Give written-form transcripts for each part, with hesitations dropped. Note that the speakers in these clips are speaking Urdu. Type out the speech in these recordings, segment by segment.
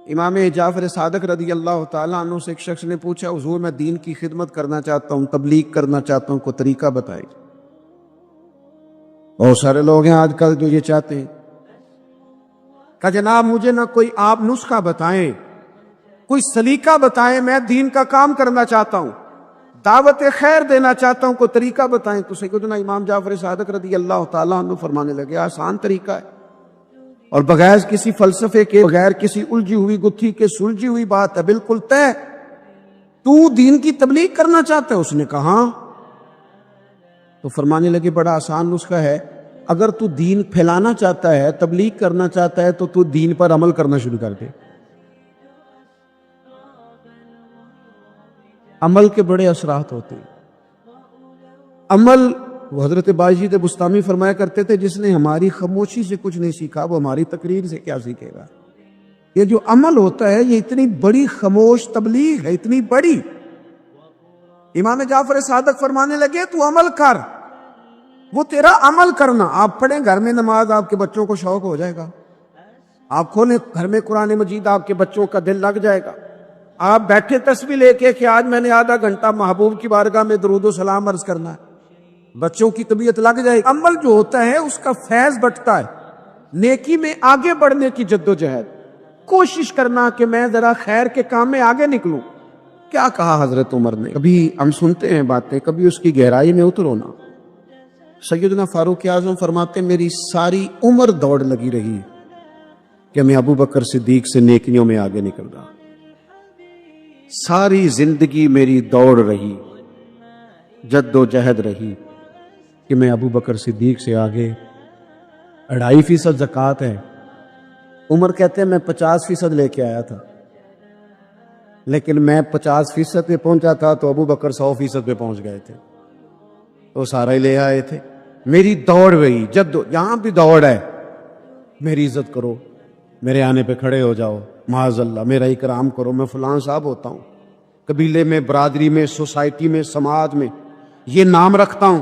امام جعفر صادق رضی اللہ تعالیٰ عنہ سے ایک شخص نے پوچھا حضور میں دین کی خدمت کرنا چاہتا ہوں، تبلیغ کرنا چاہتا ہوں، کوئی طریقہ بتائیے۔ بہت سارے لوگ ہیں آج کل جو یہ چاہتے ہیں کہ جناب مجھے نہ کوئی آپ نسخہ بتائیں، کوئی سلیقہ بتائیں، میں دین کا کام کرنا چاہتا ہوں، دعوت خیر دینا چاہتا ہوں، کوئی طریقہ بتائیں۔ تو سیدنا امام جعفر صادق رضی اللہ تعالیٰ عنہ فرمانے لگے آسان طریقہ ہے، اور بغیر کسی فلسفے کے، بغیر کسی الجھی ہوئی گتھی کے سلجھی ہوئی بات ہے، بالکل طے۔ تو دین کی تبلیغ کرنا چاہتا ہے؟ اس نے کہا ہاں۔ تو فرمانے لگے بڑا آسان نسخہ ہے، اگر تو دین پھیلانا چاہتا ہے، تبلیغ کرنا چاہتا ہے، تو دین پر عمل کرنا شروع کر دے۔ عمل کے بڑے اثرات ہوتے ہیں۔ عمل، وہ حضرت باجید بستامی فرمایا کرتے تھے جس نے ہماری خاموشی سے کچھ نہیں سیکھا وہ ہماری تقریر سے کیا سیکھے گا۔ یہ جو عمل ہوتا ہے یہ اتنی بڑی خاموش تبلیغ ہے، اتنی بڑی۔ امام جعفر صادق فرمانے لگے تو عمل کر، وہ تیرا عمل کرنا۔ آپ پڑھیں گھر میں نماز، آپ کے بچوں کو شوق ہو جائے گا۔ آپ کھولیں گھر میں قرآن مجید، آپ کے بچوں کا دل لگ جائے گا۔ آپ بیٹھے تسبیح لے کے کہ آج میں نے آدھا گھنٹہ محبوب کی بارگاہ میں درود و سلام عرض کرنا ہے، بچوں کی طبیعت لگ جائے۔ عمل جو ہوتا ہے اس کا فیض بٹتا ہے، نیکی میں آگے بڑھنے کی جد و جہد، کوشش کرنا کہ میں ذرا خیر کے کام میں آگے نکلوں۔ کیا کہا حضرت عمر نے؟ کبھی ہم سنتے ہیں باتیں، کبھی اس کی گہرائی میں اترو نا۔ سیدنا فاروق اعظم فرماتے میری ساری عمر دوڑ لگی رہی کہ میں ابو بکر صدیق سے نیکیوں میں آگے نکل رہا، ساری زندگی میری دوڑ رہی، جد و جہد رہی کہ میں ابو بکر صدیق سے آگے۔ 2.5% زکوٰۃ ہے۔ عمر کہتے ہیں میں 50% لے کے آیا تھا، لیکن میں 50% پہ پہنچا تھا تو ابو بکر 100% پہ پہنچ گئے تھے، وہ سارا ہی لے آئے تھے۔ میری دوڑ رہی، یہاں بھی دوڑ ہے، میری عزت کرو، میرے آنے پہ کھڑے ہو جاؤ، معاذ اللہ میرا اکرام کرو، میں فلاں صاحب ہوتا ہوں، قبیلے میں، برادری میں، سوسائٹی میں، سماج میں یہ نام رکھتا ہوں،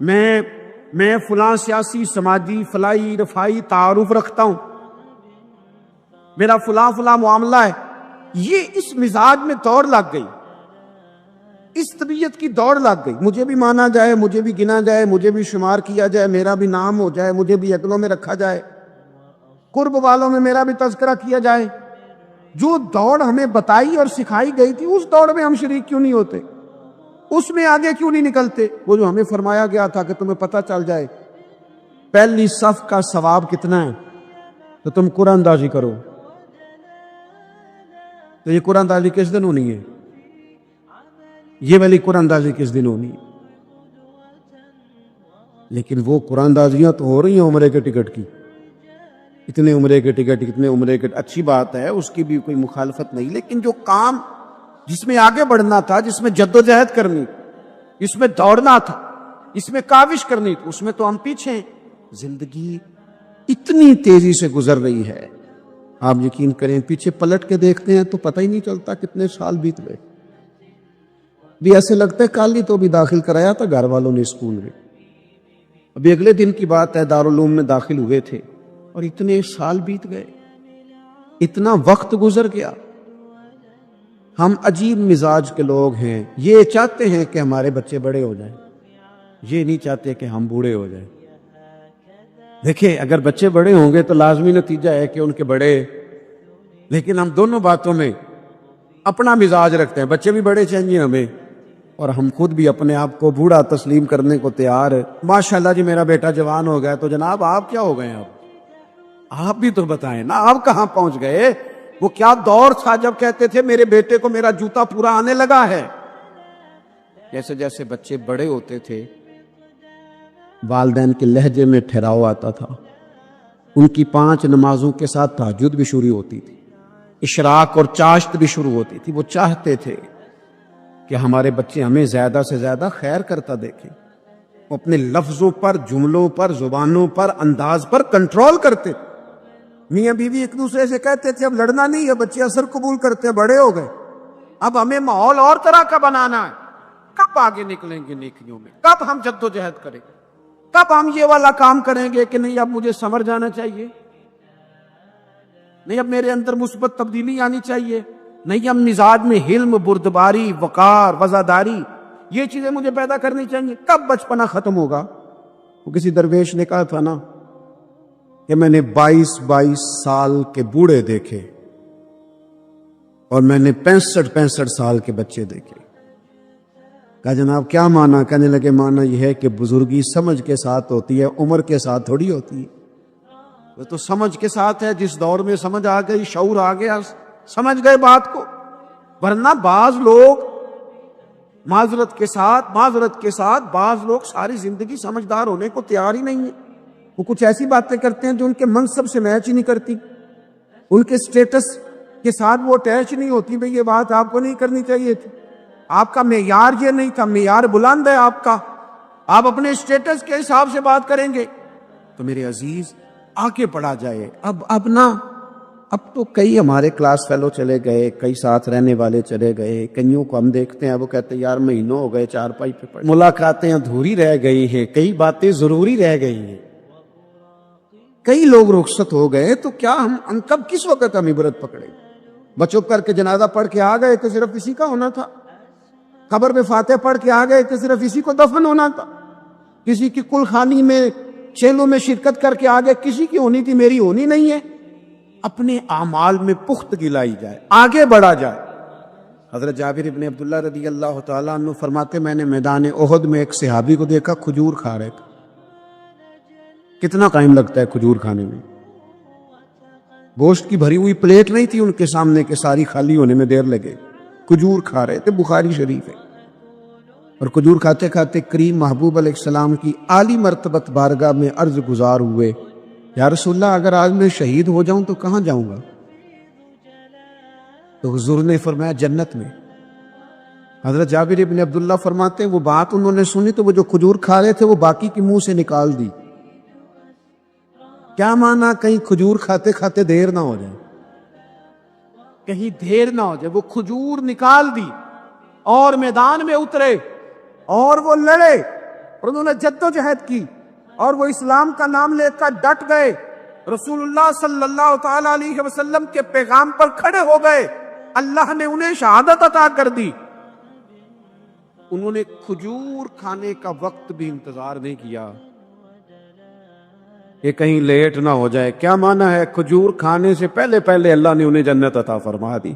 میں فلاں سیاسی، سماجی، فلاحی، رفائی تعارف رکھتا ہوں، میرا فلاں معاملہ ہے۔ یہ اس مزاج میں دوڑ لگ گئی، اس طبیعت کی دوڑ لگ گئی، مجھے بھی مانا جائے، مجھے بھی گنا جائے، مجھے بھی شمار کیا جائے، میرا بھی نام ہو جائے، مجھے بھی عقلوں میں رکھا جائے، قرب والوں میں میرا بھی تذکرہ کیا جائے۔ جو دوڑ ہمیں بتائی اور سکھائی گئی تھی اس دوڑ میں ہم شریک کیوں نہیں ہوتے؟ اس میں آگے کیوں نہیں نکلتے؟ وہ جو ہمیں فرمایا گیا تھا کہ تمہیں پتہ چل جائے پہلی صف کا ثواب کتنا ہے تو تم قرآن اندازی کرو، تو یہ قرآن اندازی کس دن ہونی ہے؟ یہ والی قرآن اندازی کس دن ہونی ہے؟ لیکن وہ قرآن اندازیاں تو ہو رہی ہیں عمرے کے ٹکٹ کی، اتنے عمرے کے ٹکٹ، اتنے عمرے کے، اچھی بات ہے، اس کی بھی کوئی مخالفت نہیں، لیکن جو کام جس میں آگے بڑھنا تھا، جس میں جد و جہد کرنی، جس میں دوڑنا تھا، جس میں کاوش کرنی تھی، اس میں تو ہم پیچھے ہیں۔ زندگی اتنی تیزی سے گزر رہی ہے، آپ یقین کریں پیچھے پلٹ کے دیکھتے ہیں تو پتہ ہی نہیں چلتا کتنے سال بیت گئے۔ بھی ایسے لگتا ہے کل ہی تو بھی داخل کرایا تھا گھر والوں نے اسکول میں، ابھی اگلے دن کی بات ہے دارالعلوم میں داخل ہوئے تھے اور اتنے سال بیت گئے، اتنا وقت گزر گیا۔ ہم عجیب مزاج کے لوگ ہیں، یہ چاہتے ہیں کہ ہمارے بچے بڑے ہو جائیں، یہ نہیں چاہتے کہ ہم بوڑھے ہو جائیں۔ دیکھیں اگر بچے بڑے ہوں گے تو لازمی نتیجہ ہے کہ ان کے بڑے، لیکن ہم دونوں باتوں میں اپنا مزاج رکھتے ہیں، بچے بھی بڑے چاہیے ہمیں اور ہم خود بھی اپنے آپ کو بوڑھا تسلیم کرنے کو تیار ہے۔ ماشاءاللہ جی میرا بیٹا جوان ہو گیا، تو جناب آپ کیا ہو گئے ہیں؟ آپ بھی تو بتائیں نا، آپ کہاں پہنچ گئے؟ وہ کیا دور تھا جب کہتے تھے میرے بیٹے کو میرا جوتا پورا آنے لگا ہے۔ جیسے جیسے بچے بڑے ہوتے تھے والدین کے لہجے میں ٹھہراؤ آتا تھا، ان کی 5 نمازوں کے ساتھ تہجد بھی شروع ہوتی تھی، اشراق اور چاشت بھی شروع ہوتی تھی۔ وہ چاہتے تھے کہ ہمارے بچے ہمیں زیادہ سے زیادہ خیر کرتا دیکھیں، وہ اپنے لفظوں پر، جملوں پر، زبانوں پر، انداز پر کنٹرول کرتے تھے۔ میاں بیوی ایک دوسرے سے کہتے تھے اب لڑنا نہیں ہے، بچے اثر قبول کرتے ہیں، بڑے ہو گئے، اب ہمیں ماحول اور طرح کا بنانا ہے۔ کب آگے نکلیں گے نیکیوں میں؟ کب ہم جد و جہد کریں گے؟ کب ہم یہ والا کام کریں گے کہ نہیں اب مجھے سمجھ جانا چاہیے؟ نہیں اب میرے اندر مثبت تبدیلی آنی چاہیے، نہیں اب مزاج میں حلم، بردباری، وقار، وزاداری، یہ چیزیں مجھے پیدا کرنی چاہیے. کب بچپنا ختم ہوگا؟ وہ کسی درویش نے کہا تھا نا کہ میں نے 22 سال کے بوڑھے دیکھے اور میں نے 65 سال کے بچے دیکھے. کہا جناب کیا معنی؟ کہنے لگے معنی یہ ہے کہ بزرگی سمجھ کے ساتھ ہوتی ہے، عمر کے ساتھ تھوڑی ہوتی ہے. وہ تو سمجھ کے ساتھ ہے، جس دور میں سمجھ آ گئی، شعور آ گیا، سمجھ گئے بات کو. ورنہ بعض لوگ معذرت کے ساتھ بعض لوگ ساری زندگی سمجھدار ہونے کو تیار ہی نہیں ہے. وہ کچھ ایسی باتیں کرتے ہیں جو ان کے منصب سے میچ ہی نہیں کرتی، ان کے سٹیٹس کے ساتھ وہ اٹیچ نہیں ہوتی. بھئی یہ بات آپ کو نہیں کرنی چاہیے تھی، آپ کا معیار یہ نہیں تھا، معیار بلند ہے آپ کا، آپ اپنے سٹیٹس کے حساب سے بات کریں گے. تو میرے عزیز آگے پڑھا جائے. اب تو کئی ہمارے کلاس فیلو چلے گئے، کئی ساتھ رہنے والے چلے گئے، کئیوں کو ہم دیکھتے ہیں وہ کہتے ہیں یار مہینوں ہو گئے چارپائی پہ پڑے، ملاقاتیں ادھوری رہ گئی ہیں، کئی باتیں ضروری رہ گئی ہیں، کئی لوگ رخصت ہو گئے. تو کیا ہم کب کس وقت ہم عبرت پکڑیں؟ بچوں کر کے جنازہ پڑھ کے آ گئے تو صرف اسی کا ہونا تھا، قبر میں فاتح پڑھ کے آ گئے تو صرف اسی کو دفن ہونا تھا، کسی کی کل خانی میں چیلوں میں شرکت کر کے آ گئے، کسی کی ہونی تھی میری ہونی نہیں ہے. اپنے اعمال میں پختگی لائی جائے، آگے بڑھا جائے. حضرت جابر ابن عبداللہ رضی اللہ تعالیٰ عنہ فرماتے میں نے میدان احد میں ایک صحابی کو دیکھا کھجور کھا رہے تھے. کتنا ٹائم لگتا ہے کھجور کھانے میں؟ گوشت کی بھری ہوئی پلیٹ نہیں تھی ان کے سامنے کہ ساری خالی ہونے میں دیر لگے. کھجور کھا رہے تھے، بخاری شریف ہے. اور کھجور کھاتے کھاتے کریم محبوب علیہ السلام کی عالی مرتبت بارگاہ میں عرض گزار ہوئے یا رسول اللہ اگر آج میں شہید ہو جاؤں تو کہاں جاؤں گا؟ تو حضور نے فرمایا جنت میں. حضرت جابر ابن عبداللہ فرماتے ہیں وہ بات انہوں نے سنی تو وہ جو کھجور کھا رہے تھے وہ باقی کی منہ سے نکال دی. کیا معنی؟ کہیں کھجور کھاتے کھاتے دیر نہ ہو جائے، کہیں دیر نہ ہو جائے. وہ کھجور نکال دی اور میدان میں اترے اور وہ لڑے اور انہوں نے جد و جہد کی اور وہ اسلام کا نام لے کر ڈٹ گئے، رسول اللہ صلی اللہ تعالی علیہ وسلم کے پیغام پر کھڑے ہو گئے. اللہ نے انہیں شہادت عطا کر دی. انہوں نے کھجور کھانے کا وقت بھی انتظار نہیں کیا کہ کہیں لیٹ نہ ہو جائے. کیا معنی ہے؟ کھجور کھانے سے پہلے پہلے اللہ نے انہیں جنت عطا فرما دی.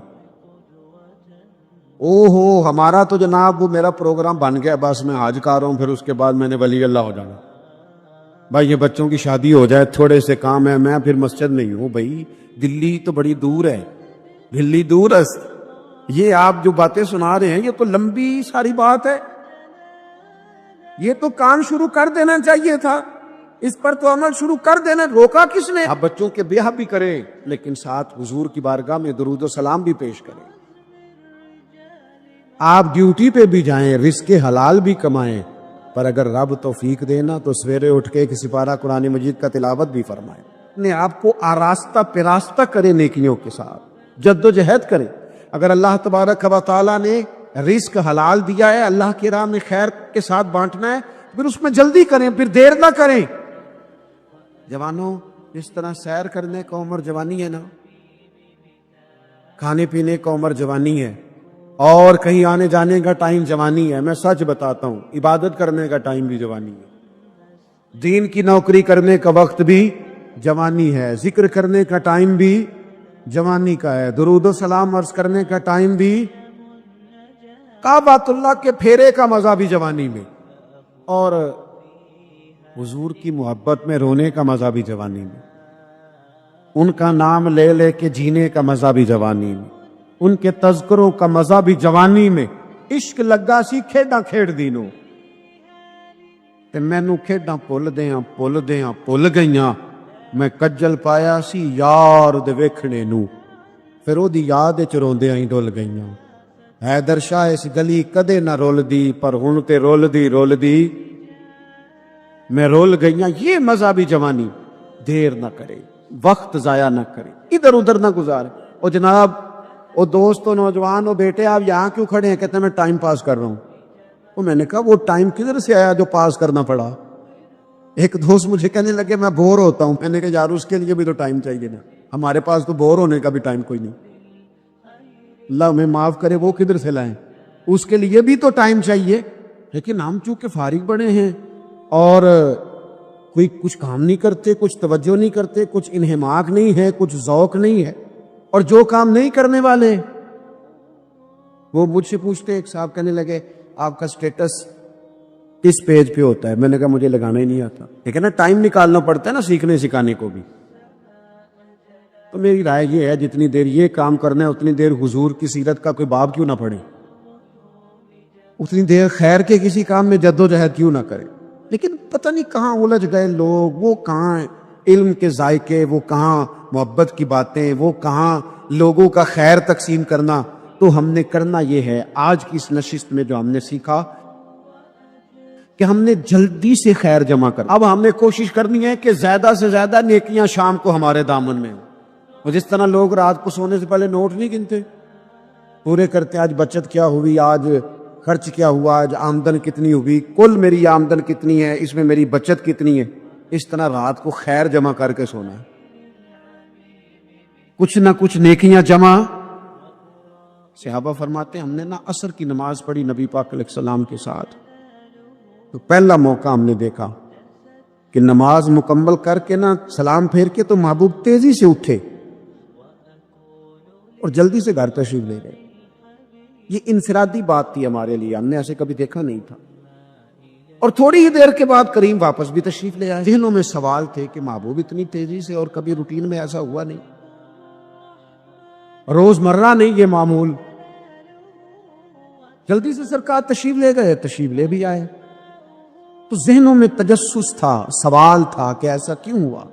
اوہو ہمارا تو جناب وہ میرا پروگرام بن گیا، بس میں حج کر رہا ہوں، پھر اس کے بعد میں نے ولی اللہ ہو جانا. بھائی یہ بچوں کی شادی ہو جائے، تھوڑے سے کام ہے، میں پھر مسجد نہیں ہوں. بھائی دلی تو بڑی دور ہے، دلی دور ہے. یہ آپ جو باتیں سنا رہے ہیں یہ تو لمبی ساری بات ہے، یہ تو کام شروع کر دینا چاہیے تھا، اس پر تو عمل شروع کر دینا. روکا کس نے؟ آپ بچوں کے بیاہ بھی کریں لیکن ساتھ حضور کی بارگاہ میں درود و سلام بھی پیش کریں. آپ ڈیوٹی پہ بھی جائیں، رزق حلال بھی کمائیں، پر اگر رب توفیق دینا تو سویرے اٹھ کے ایک سپارہ قرآن مجید کا تلاوت بھی فرمائیں. اپنے آپ کو آراستہ پیراستہ کریں، نیکیوں کے ساتھ جد و جہد کریں. اگر اللہ تبارک و تعالیٰ نے رزق حلال دیا ہے، اللہ کی راہ میں خیر کے ساتھ بانٹنا ہے، پھر اس میں جلدی کریں، پھر دیر نہ کریں. جوانوں جس طرح سیر کرنے کا عمر جوانی ہے نا، کھانے پینے کا عمر جوانی ہے، اور کہیں آنے جانے کا ٹائم جوانی ہے. میں سچ بتاتا ہوں عبادت کرنے کا ٹائم بھی جوانی ہے، دین کی نوکری کرنے کا وقت بھی جوانی ہے، ذکر کرنے کا ٹائم بھی جوانی کا ہے، درود و سلام عرض کرنے کا ٹائم بھی، کعبۃ اللہ کے پھیرے کا مزہ بھی جوانی میں، اور حضور کی محبت میں رونے کا مزہ بھی جوانی میں، ان کا نام لے لے کے جینے کا مزہ بھی جوانی میں، ان کے تذکروں کا مزہ بھی جوانی میں. عشق لگا سی کھیڈاں کھیڑ دینوں تے مینوں کھیڈاں بھل گئیاں، میں کجل پایا سی یار دے ویکھنے نو، پھر او دی یاد وچ روندیاں ہی ڈل گئیاں. حیدر شاہ اس گلی کدے نہ رول دی، پر ہن تے رول دی میں رول گئیاں. یہ مزہ بھی جوانی. دیر نہ کرے، وقت ضائع نہ کرے، ادھر ادھر نہ گزارے. او جناب او دوست و نوجوان، او بیٹے آپ یہاں کیوں کھڑے ہیں؟ کہتے ہیں میں ٹائم پاس کر رہا ہوں. وہ میں نے کہا وہ ٹائم کدھر سے آیا جو پاس کرنا پڑا؟ ایک دوست مجھے کہنے لگے میں بور ہوتا ہوں. میں نے کہا یار اس کے لیے بھی تو ٹائم چاہیے نا. ہمارے پاس تو بور ہونے کا بھی ٹائم کوئی نہیں. اللہ ہمیں معاف کرے، وہ کدھر سے لائیں؟ اس کے لیے بھی تو ٹائم چاہیے. لیکن ہم چونکہ فارغ بڑے ہیں اور کوئی کچھ کام نہیں کرتے، کچھ توجہ نہیں کرتے، کچھ انہماک نہیں ہے، کچھ ذوق نہیں ہے، اور جو کام نہیں کرنے والے وہ مجھ سے پوچھتے. ایک صاحب کہنے لگے آپ کا سٹیٹس کس پیج پہ ہوتا ہے؟ میں نے کہا مجھے لگانا ہی نہیں آتا. لیکن نا ٹائم نکالنا پڑتا ہے نا سیکھنے سکھانے کو بھی. تو میری رائے یہ ہے جتنی دیر یہ کام کرنا ہے اتنی دیر حضور کی سیرت کا کوئی باب کیوں نہ پڑھے، اتنی دیر خیر کے کسی کام میں جد و جہد کیوں نہ کرے. لیکن پتہ نہیں کہاں الجھ گئے لوگ، وہ کہاں علم کے ذائقے، وہ کہاں محبت کی باتیں، وہ کہاں لوگوں کا خیر تقسیم کرنا. تو ہم نے کرنا یہ ہے آج کی اس نشست میں جو ہم نے سیکھا کہ ہم نے جلدی سے خیر جمع کر. اب ہم نے کوشش کرنی ہے کہ زیادہ سے زیادہ نیکیاں شام کو ہمارے دامن میں ہوں. اور جس طرح لوگ رات کو سونے سے پہلے نوٹ نہیں گنتے، پورے کرتے آج بچت کیا ہوئی، آج خرچ کیا ہوا، آج آمدن کتنی ہوئی، کل میری آمدن کتنی ہے، اس میں میری بچت کتنی ہے. اس طرح رات کو خیر جمع کر کے سونا ہے، کچھ نہ کچھ نیکیاں جمع. صحابہ فرماتے ہیں ہم نے نا عصر کی نماز پڑھی نبی پاک علیہ السلام کے ساتھ، تو پہلا موقع ہم نے دیکھا کہ نماز مکمل کر کے نا سلام پھیر کے تو محبوب تیزی سے اٹھے اور جلدی سے گھر تشریف لے گئے. یہ انفرادی بات تھی ہمارے لیے، ہم نے ایسے کبھی دیکھا نہیں تھا. اور تھوڑی ہی دیر کے بعد کریم واپس بھی تشریف لے آئے. ذہنوں میں سوال تھے کہ محبوب اتنی تیزی سے، اور کبھی روٹین میں ایسا ہوا نہیں، روز مرہ نہیں یہ معمول. جلدی سے سرکار تشریف لے گئے، تشریف لے بھی آئے. تو ذہنوں میں تجسس تھا، سوال تھا کہ ایسا کیوں ہوا.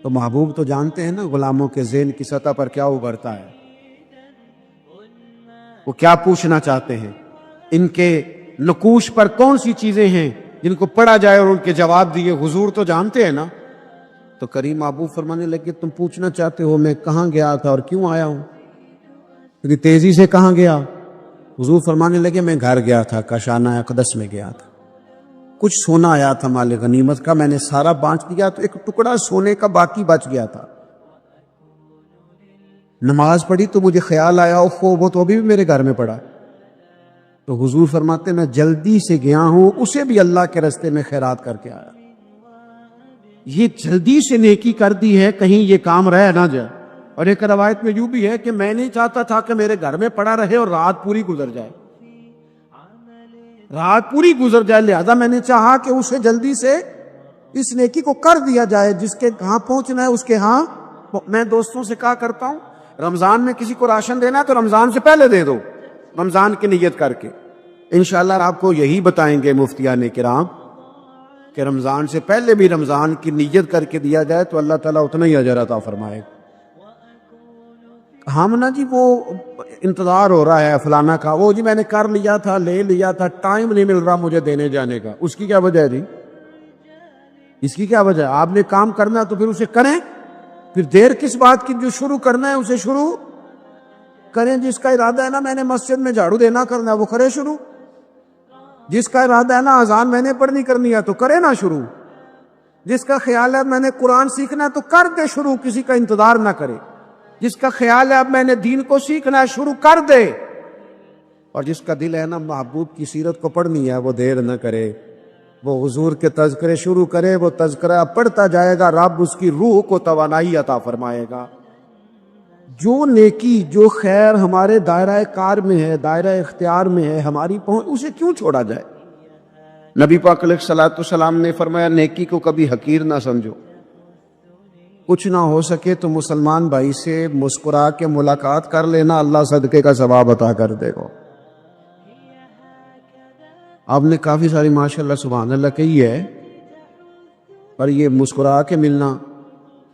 تو محبوب تو جانتے ہیں نا غلاموں کے ذہن کی سطح پر کیا ابھرتا ہے، وہ کیا پوچھنا چاہتے ہیں، ان کے نقوش پر کون سی چیزیں ہیں جن کو پڑھا جائے اور ان کے جواب دیے. حضور تو جانتے ہیں نا. تو کریم محبوب فرمانے لگے تم پوچھنا چاہتے ہو میں کہاں گیا تھا اور کیوں آیا ہوں، اتنی تیزی سے کہاں گیا. حضور فرمانے لگے میں گھر گیا تھا، کاشانہ اقدس میں گیا تھا، کچھ سونا آیا تھا مال غنیمت کا، میں نے سارا بانٹ دیا تو ایک ٹکڑا سونے کا باقی بچ گیا تھا. نماز پڑھی تو مجھے خیال آیا اوہ وہ تو ابھی بھی میرے گھر میں پڑا. تو حضور فرماتے میں جلدی سے گیا ہوں، اسے بھی اللہ کے راستے میں خیرات کر کے آیا. یہ جلدی سے نیکی کر دی ہے کہیں یہ کام رہ نہ جائے. اور ایک روایت میں یوں بھی ہے کہ میں نہیں چاہتا تھا کہ میرے گھر میں پڑا رہے اور رات پوری گزر جائے، رات پوری گزر جائے، لہذا میں نے چاہا کہ اسے جلدی سے اس نیکی کو کر دیا جائے. جس کے کہاں پہنچنا ہے اس کے ہاں. میں دوستوں سے کہا کرتا ہوں رمضان میں کسی کو راشن دینا ہے تو رمضان سے پہلے دے دو، رمضان کی نیت کر کے. انشاءاللہ آپ کو یہی بتائیں گے مفتیان کرام کہ رمضان سے پہلے بھی رمضان کی نیت کر کے دیا جائے تو اللہ تعالیٰ اتنا ہی اجر عطا فرمائے. ہم نا جی وہ انتظار ہو رہا ہے فلانا کا، وہ جی میں نے کر لیا تھا، لے لیا تھا، ٹائم نہیں مل رہا مجھے دینے جانے کا. اس کی کیا وجہ ہے جی؟ اس کی کیا وجہ ہے؟ آپ نے کام کرنا تو پھر اسے کریں، پھر دیر کس بات کی؟ جو شروع کرنا ہے اسے شروع کریں. جس کا ارادہ ہے نا میں نے مسجد میں جھاڑو دینا کرنا ہے وہ کرے شروع. جس کا ارادہ ہے نا اذان میں نے پڑھنی کرنی ہے تو کرے نا شروع. جس کا خیال ہے میں نے قرآن سیکھنا ہے تو کر دے شروع، کسی کا انتظار نہ کرے. جس کا خیال ہے اب میں نے دین کو سیکھنا ہے شروع کر دے. اور جس کا دل ہے نا محبوب کی سیرت کو پڑھنی ہے وہ دیر نہ کرے، وہ حضور کے تذکرے شروع کرے. وہ تذکرہ پڑھتا جائے گا، رب اس کی روح کو توانائی عطا فرمائے گا. جو نیکی جو خیر ہمارے دائرہ کار میں ہے، دائرہ اختیار میں ہے، ہماری پہنچ، اسے کیوں چھوڑا جائے. نبی پاک علیہ الصلوۃ والسلام نے فرمایا نیکی کو کبھی حقیر نہ سمجھو. کچھ نہ ہو سکے تو مسلمان بھائی سے مسکرا کے ملاقات کر لینا، اللہ صدقے کا ثواب عطا کر دے گا. آپ نے کافی ساری ماشاءاللہ سبحان اللہ کہی ہے، پر یہ مسکرا کے ملنا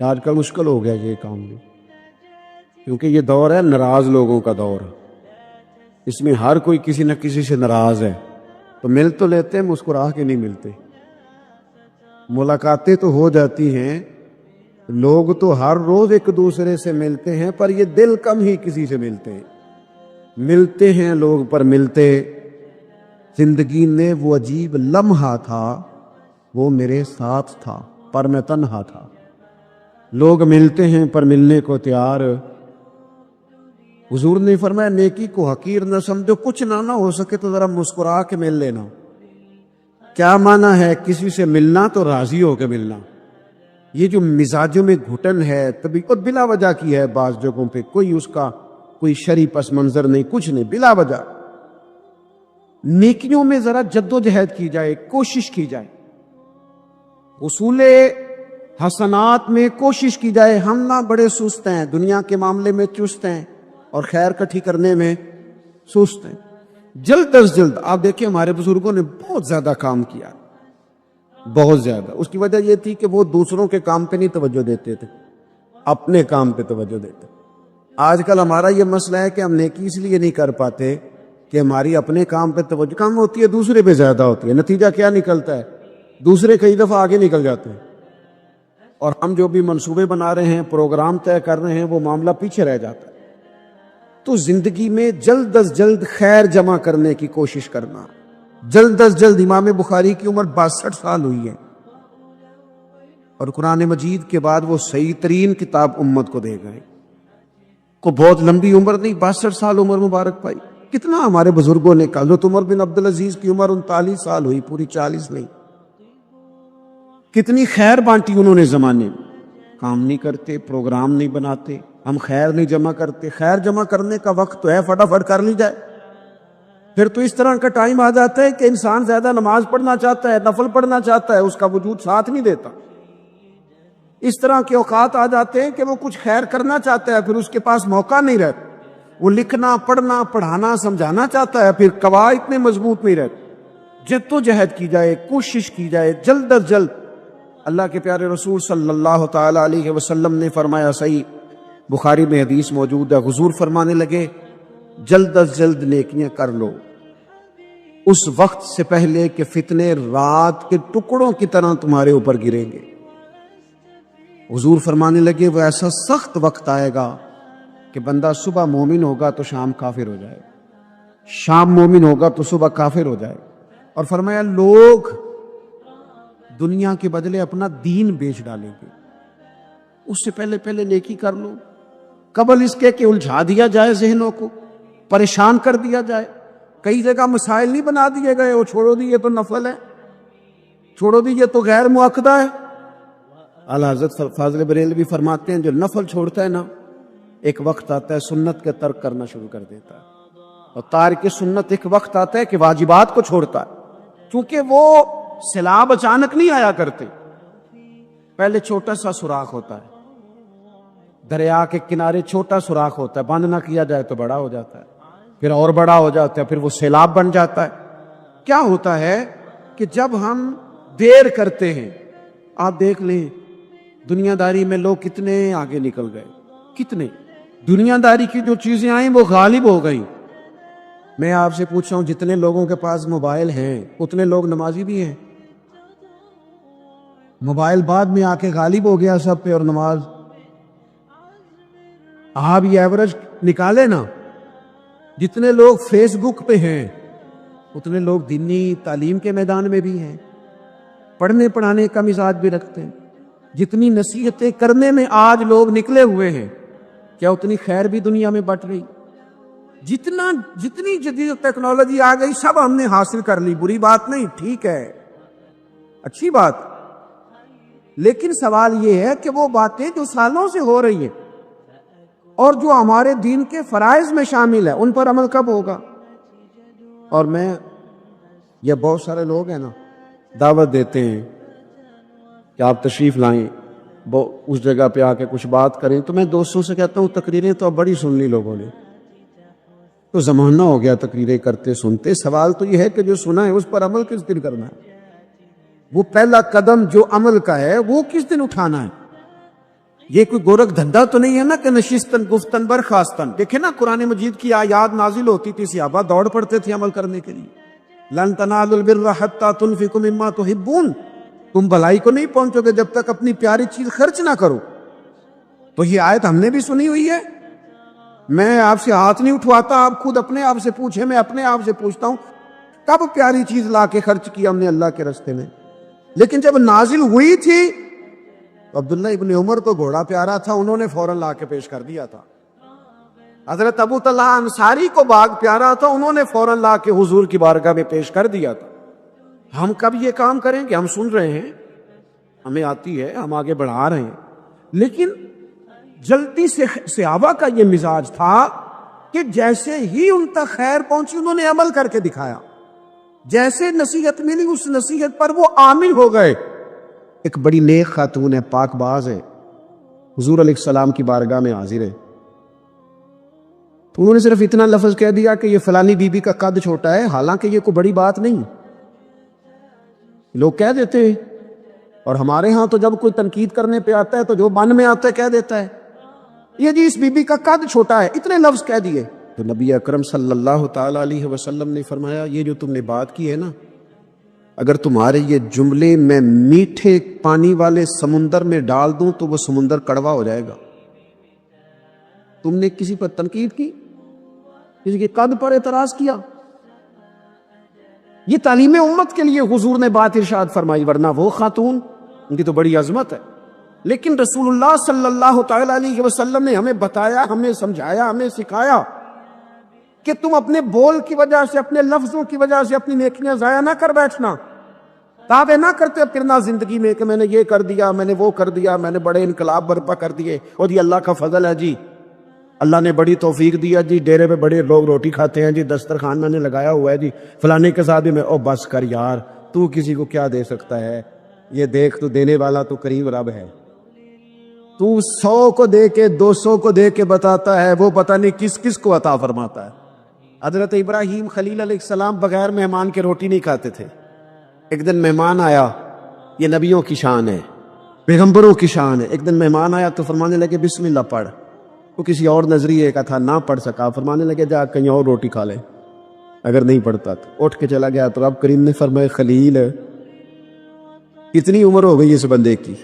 آج کل مشکل ہو گیا یہ کام بھی، کیونکہ یہ دور ہے ناراض لوگوں کا دور. اس میں ہر کوئی کسی نہ کسی سے ناراض ہے، تو مل تو لیتے مسکرا کے نہیں ملتے. ملاقاتیں تو ہو جاتی ہیں، لوگ تو ہر روز ایک دوسرے سے ملتے ہیں، پر یہ دل کم ہی کسی سے ملتے ہیں. ملتے ہیں لوگ پر ملتے. زندگی نے وہ عجیب لمحہ تھا، وہ میرے ساتھ تھا پر میں تنہا تھا. لوگ ملتے ہیں پر ملنے کو تیار. حضور نے فرمایا نیکی کو حقیر نہ سمجھو, کچھ نہ ہو سکے تو ذرا مسکرا کے مل لینا. کیا معنی ہے؟ کسی سے ملنا تو راضی ہو کے ملنا. یہ جو مزاجوں میں گھٹن ہے طبیعت بلا وجہ کی ہے بعض جگہوں پہ, کوئی اس کا کوئی شرعی پس منظر نہیں, کچھ نہیں, بلا وجہ. نیکیوں میں ذرا جد و جہد کی جائے, کوشش کی جائے, حصول حسنات میں کوشش کی جائے. ہم نہ بڑے سست ہیں, دنیا کے معاملے میں چست ہیں اور خیر کٹھی کرنے میں سست ہیں. جلد از جلد آپ دیکھیں ہمارے بزرگوں نے بہت زیادہ کام کیا, بہت زیادہ. اس کی وجہ یہ تھی کہ وہ دوسروں کے کام پہ نہیں توجہ دیتے تھے, اپنے کام پہ توجہ دیتے. آج کل ہمارا یہ مسئلہ ہے کہ ہم نیکی اس لیے نہیں کر پاتے کہ ہماری اپنے کام پہ توجہ کم ہوتی ہے, دوسرے پہ زیادہ ہوتی ہے. نتیجہ کیا نکلتا ہے؟ دوسرے کئی دفعہ آگے نکل جاتے ہیں اور ہم جو بھی منصوبے بنا رہے ہیں, پروگرام طے کر رہے ہیں, وہ معاملہ پیچھے رہ جاتا ہے. تو زندگی میں جلد از جلد خیر جمع کرنے کی کوشش کرنا. جلد از جلد. امام بخاری کی عمر 62 سال ہوئی ہے اور قرآن مجید کے بعد وہ صحیح ترین کتاب امت کو دے گئے. کو بہت لمبی عمر نہیں, 62 سال عمر مبارک پائی. کتنا ہمارے بزرگوں نے کہا. حضرت عمر بن عبدالعزیز کی عمر 39 سال ہوئی, پوری 40 نہیں. کتنی خیر بانٹی انہوں نے زمانے میں. کام نہیں کرتے, پروگرام نہیں بناتے, ہم خیر نہیں جمع کرتے. خیر جمع کرنے کا وقت تو ہے, فٹافٹ کر لی جائے. پھر تو اس طرح کا ٹائم آ جاتا ہے کہ انسان زیادہ نماز پڑھنا چاہتا ہے, نفل پڑھنا چاہتا ہے, اس کا وجود ساتھ نہیں دیتا. اس طرح کے اوقات آ جاتے ہیں کہ وہ کچھ خیر کرنا چاہتا ہے, پھر اس کے پاس موقع نہیں رہتا. وہ لکھنا, پڑھنا, پڑھانا, سمجھانا چاہتا ہے, پھر قواعد اتنے مضبوط نہیں رہتے. جد و جہد کی جائے, کوشش کی جائے, جلد از جلد. اللہ کے پیارے رسول صلی اللہ تعالی علیہ وسلم نے فرمایا, صحیح بخاری میں حدیث موجود ہے, حضور فرمانے لگے جلد از جلد نیکیاں کر لو اس وقت سے پہلے کہ فتنے رات کے ٹکڑوں کی طرح تمہارے اوپر گریں گے. حضور فرمانے لگے وہ ایسا سخت وقت آئے گا کہ بندہ صبح مومن ہوگا تو شام کافر ہو جائے, شام مومن ہوگا تو صبح کافر ہو جائے. اور فرمایا لوگ دنیا کے بدلے اپنا دین بیچ ڈالیں گے. اس سے پہلے پہلے نیکی کر لو, قبل اس کے کہ الجھا دیا جائے, ذہنوں کو پریشان کر دیا جائے. کئی جگہ مسائل نہیں بنا دیے گئے, وہ چھوڑو دیے تو نفل ہے, چھوڑو دیے تو غیر مؤکدہ ہے. اعلیٰ حضرت فاضل بریلوی فرماتے ہیں جو نفل چھوڑتا ہے نا, ایک وقت آتا ہے سنت کے ترک کرنا شروع کر دیتا ہے, اور تارک سنت ایک وقت آتا ہے کہ واجبات کو چھوڑتا ہے. کیونکہ وہ سیلاب اچانک نہیں آیا کرتے, پہلے چھوٹا سا سوراخ ہوتا ہے, دریا کے کنارے چھوٹا سوراخ ہوتا ہے, بند نہ کیا جائے تو بڑا ہو جاتا ہے, پھر اور بڑا ہو جاتا ہے, پھر وہ سیلاب بن جاتا ہے. کیا ہوتا ہے کہ جب ہم دیر کرتے ہیں, آپ دیکھ لیں دنیا داری میں لوگ کتنے آگے نکل گئے, کتنے دنیا داری کی جو چیزیں آئیں وہ غالب ہو گئیں. میں آپ سے پوچھ رہا ہوں جتنے لوگوں کے پاس موبائل ہیں اتنے لوگ نمازی بھی ہیں. موبائل بعد میں آ کے غالب ہو گیا سب پہ, اور نماز آپ یہ ایوریج نکالے نا, جتنے لوگ فیس بک پہ ہیں اتنے لوگ دینی تعلیم کے میدان میں بھی ہیں, پڑھنے پڑھانے کا مزاج بھی رکھتے ہیں. جتنی نصیحتیں کرنے میں آج لوگ نکلے ہوئے ہیں, کیا اتنی خیر بھی دنیا میں بٹ رہی؟ جتنی جدید ٹیکنالوجی آ گئی سب ہم نے حاصل کر لی, بری بات نہیں, ٹھیک ہے, اچھی بات. لیکن سوال یہ ہے کہ وہ باتیں جو سالوں سے ہو رہی ہیں اور جو ہمارے دین کے فرائض میں شامل ہے ان پر عمل کب ہوگا؟ اور میں یہ بہت سارے لوگ ہیں نا دعوت دیتے ہیں کہ آپ تشریف لائیں, اس جگہ پہ آ کے کچھ بات کریں, تو میں دوستوں سے کہتا ہوں تقریریں تو اب بڑی سن لی لوگوں نے, تو زمانہ ہو گیا تقریریں کرتے سنتے. سوال تو یہ ہے کہ جو سنا ہے اس پر عمل کس دن کرنا ہے؟ وہ پہلا قدم جو عمل کا ہے وہ کس دن اٹھانا ہے؟ یہ کوئی گورکھ دھندا تو نہیں ہے نا کہ نشستن گفتن برخاستن. دیکھیں نا قرآن مجید کی آیات نازل ہوتی تھی, صحابہ دوڑ پڑتے تھے عمل کرنے کے لیے. لن تنالوا البر حتى تنفقوا مما تحبون, تم بھلائی کو نہیں پہنچو گے جب تک اپنی پیاری چیز خرچ نہ کرو. تو یہ آیت ہم نے بھی سنی ہوئی ہے. میں آپ سے ہاتھ نہیں اٹھواتا, آپ خود اپنے آپ سے پوچھیں, میں اپنے آپ سے پوچھتا ہوں کب پیاری چیز لا کے خرچ کیا ہم نے اللہ کے راستے میں؟ لیکن جب نازل ہوئی تھی عبداللہ ابن عمر کو گھوڑا پیارا تھا، انہوں نے فوراً لا کے پیش کر دیا تھا۔ حضرت ابو طلحہ انصاری کو باغ پیارا تھا، انہوں نے فوراً لا کے حضور کی بارگاہ میں پیش کر دیا تھا۔ ہم کب یہ کام کریں گے؟ ہم سن رہے ہیں، ہمیں آتی ہے، ہم آگے بڑھا رہے ہیں، لیکن جلدی سے صحابہ کا یہ مزاج تھا کہ جیسے ہی ان تک خیر پہنچی انہوں نے عمل کر کے دکھایا، جیسے نصیحت ملی اس نصیحت پر وہ عامل ہو گئے۔ ایک بڑی نیک خاتون ہے، پاک باز ہے، حضور علیہ السلام کی بارگاہ میں حاضر ہے، تو انہوں نے صرف اتنا لفظ کہہ دیا کہ یہ فلانی بی بی کا قد چھوٹا ہے، حالانکہ یہ کوئی بڑی بات نہیں، لوگ کہہ دیتے ہیں، اور ہمارے ہاں تو جب کوئی تنقید کرنے پہ آتا ہے تو جو من میں آتا ہے کہہ دیتا ہے، یہ جی اس بی بی کا قد چھوٹا ہے، اتنے لفظ کہہ دیے۔ تو نبی اکرم صلی اللہ تعالی علیہ وسلم نے فرمایا یہ جو تم نے بات کی ہے نا، اگر تمہارے یہ جملے میں میٹھے پانی والے سمندر میں ڈال دوں تو وہ سمندر کڑوا ہو جائے گا۔ تم نے کسی پر تنقید کی، کسی کے قد پر اعتراض کیا، یہ تعلیم امت کے لیے حضور نے بات ارشاد فرمائی، ورنہ وہ خاتون ان کی تو بڑی عظمت ہے، لیکن رسول اللہ صلی اللہ تعالی علیہ وسلم نے ہمیں بتایا، ہمیں سمجھایا، ہمیں سکھایا کہ تم اپنے بول کی وجہ سے، اپنے لفظوں کی وجہ سے اپنی نیکیاں ضائع نہ کر بیٹھنا، دعوے نہ کرتے پھرنا زندگی میں کہ میں نے یہ کر دیا، میں نے وہ کر دیا، میں نے بڑے انقلاب برپا کر دیے، اور یہ اللہ کا فضل ہے جی، اللہ نے بڑی توفیق دیا جی، ڈیرے پہ بڑے لوگ روٹی کھاتے ہیں جی، دسترخوان میں نے لگایا ہوا ہے جی، فلانے کے ساتھ بھی میں، او بس کر یار، تو کسی کو کیا دے سکتا ہے، یہ دیکھ تو دینے والا تو کریم رب ہے، تو 100 کو دے کے 200 کو دے کے بتاتا ہے، وہ پتہ نہیں کس کس کو عطا فرماتا ہے۔ حضرت ابراہیم خلیل علیہ السلام بغیر مہمان کے روٹی نہیں کھاتے تھے۔ ایک دن مہمان آیا، یہ نبیوں کی شان ہے، پیغمبروں کی شان ہے، ایک دن مہمان آیا تو فرمانے لگے بسم اللہ پڑھ، وہ کسی اور نظریے کا تھا، نہ پڑھ سکا، فرمانے لگے جا کہیں اور روٹی کھا لے، اگر نہیں پڑھتا تو اٹھ کے چلا گیا، تو رب کریم نے فرمایا خلیل کتنی عمر ہو گئی اس بندے کی،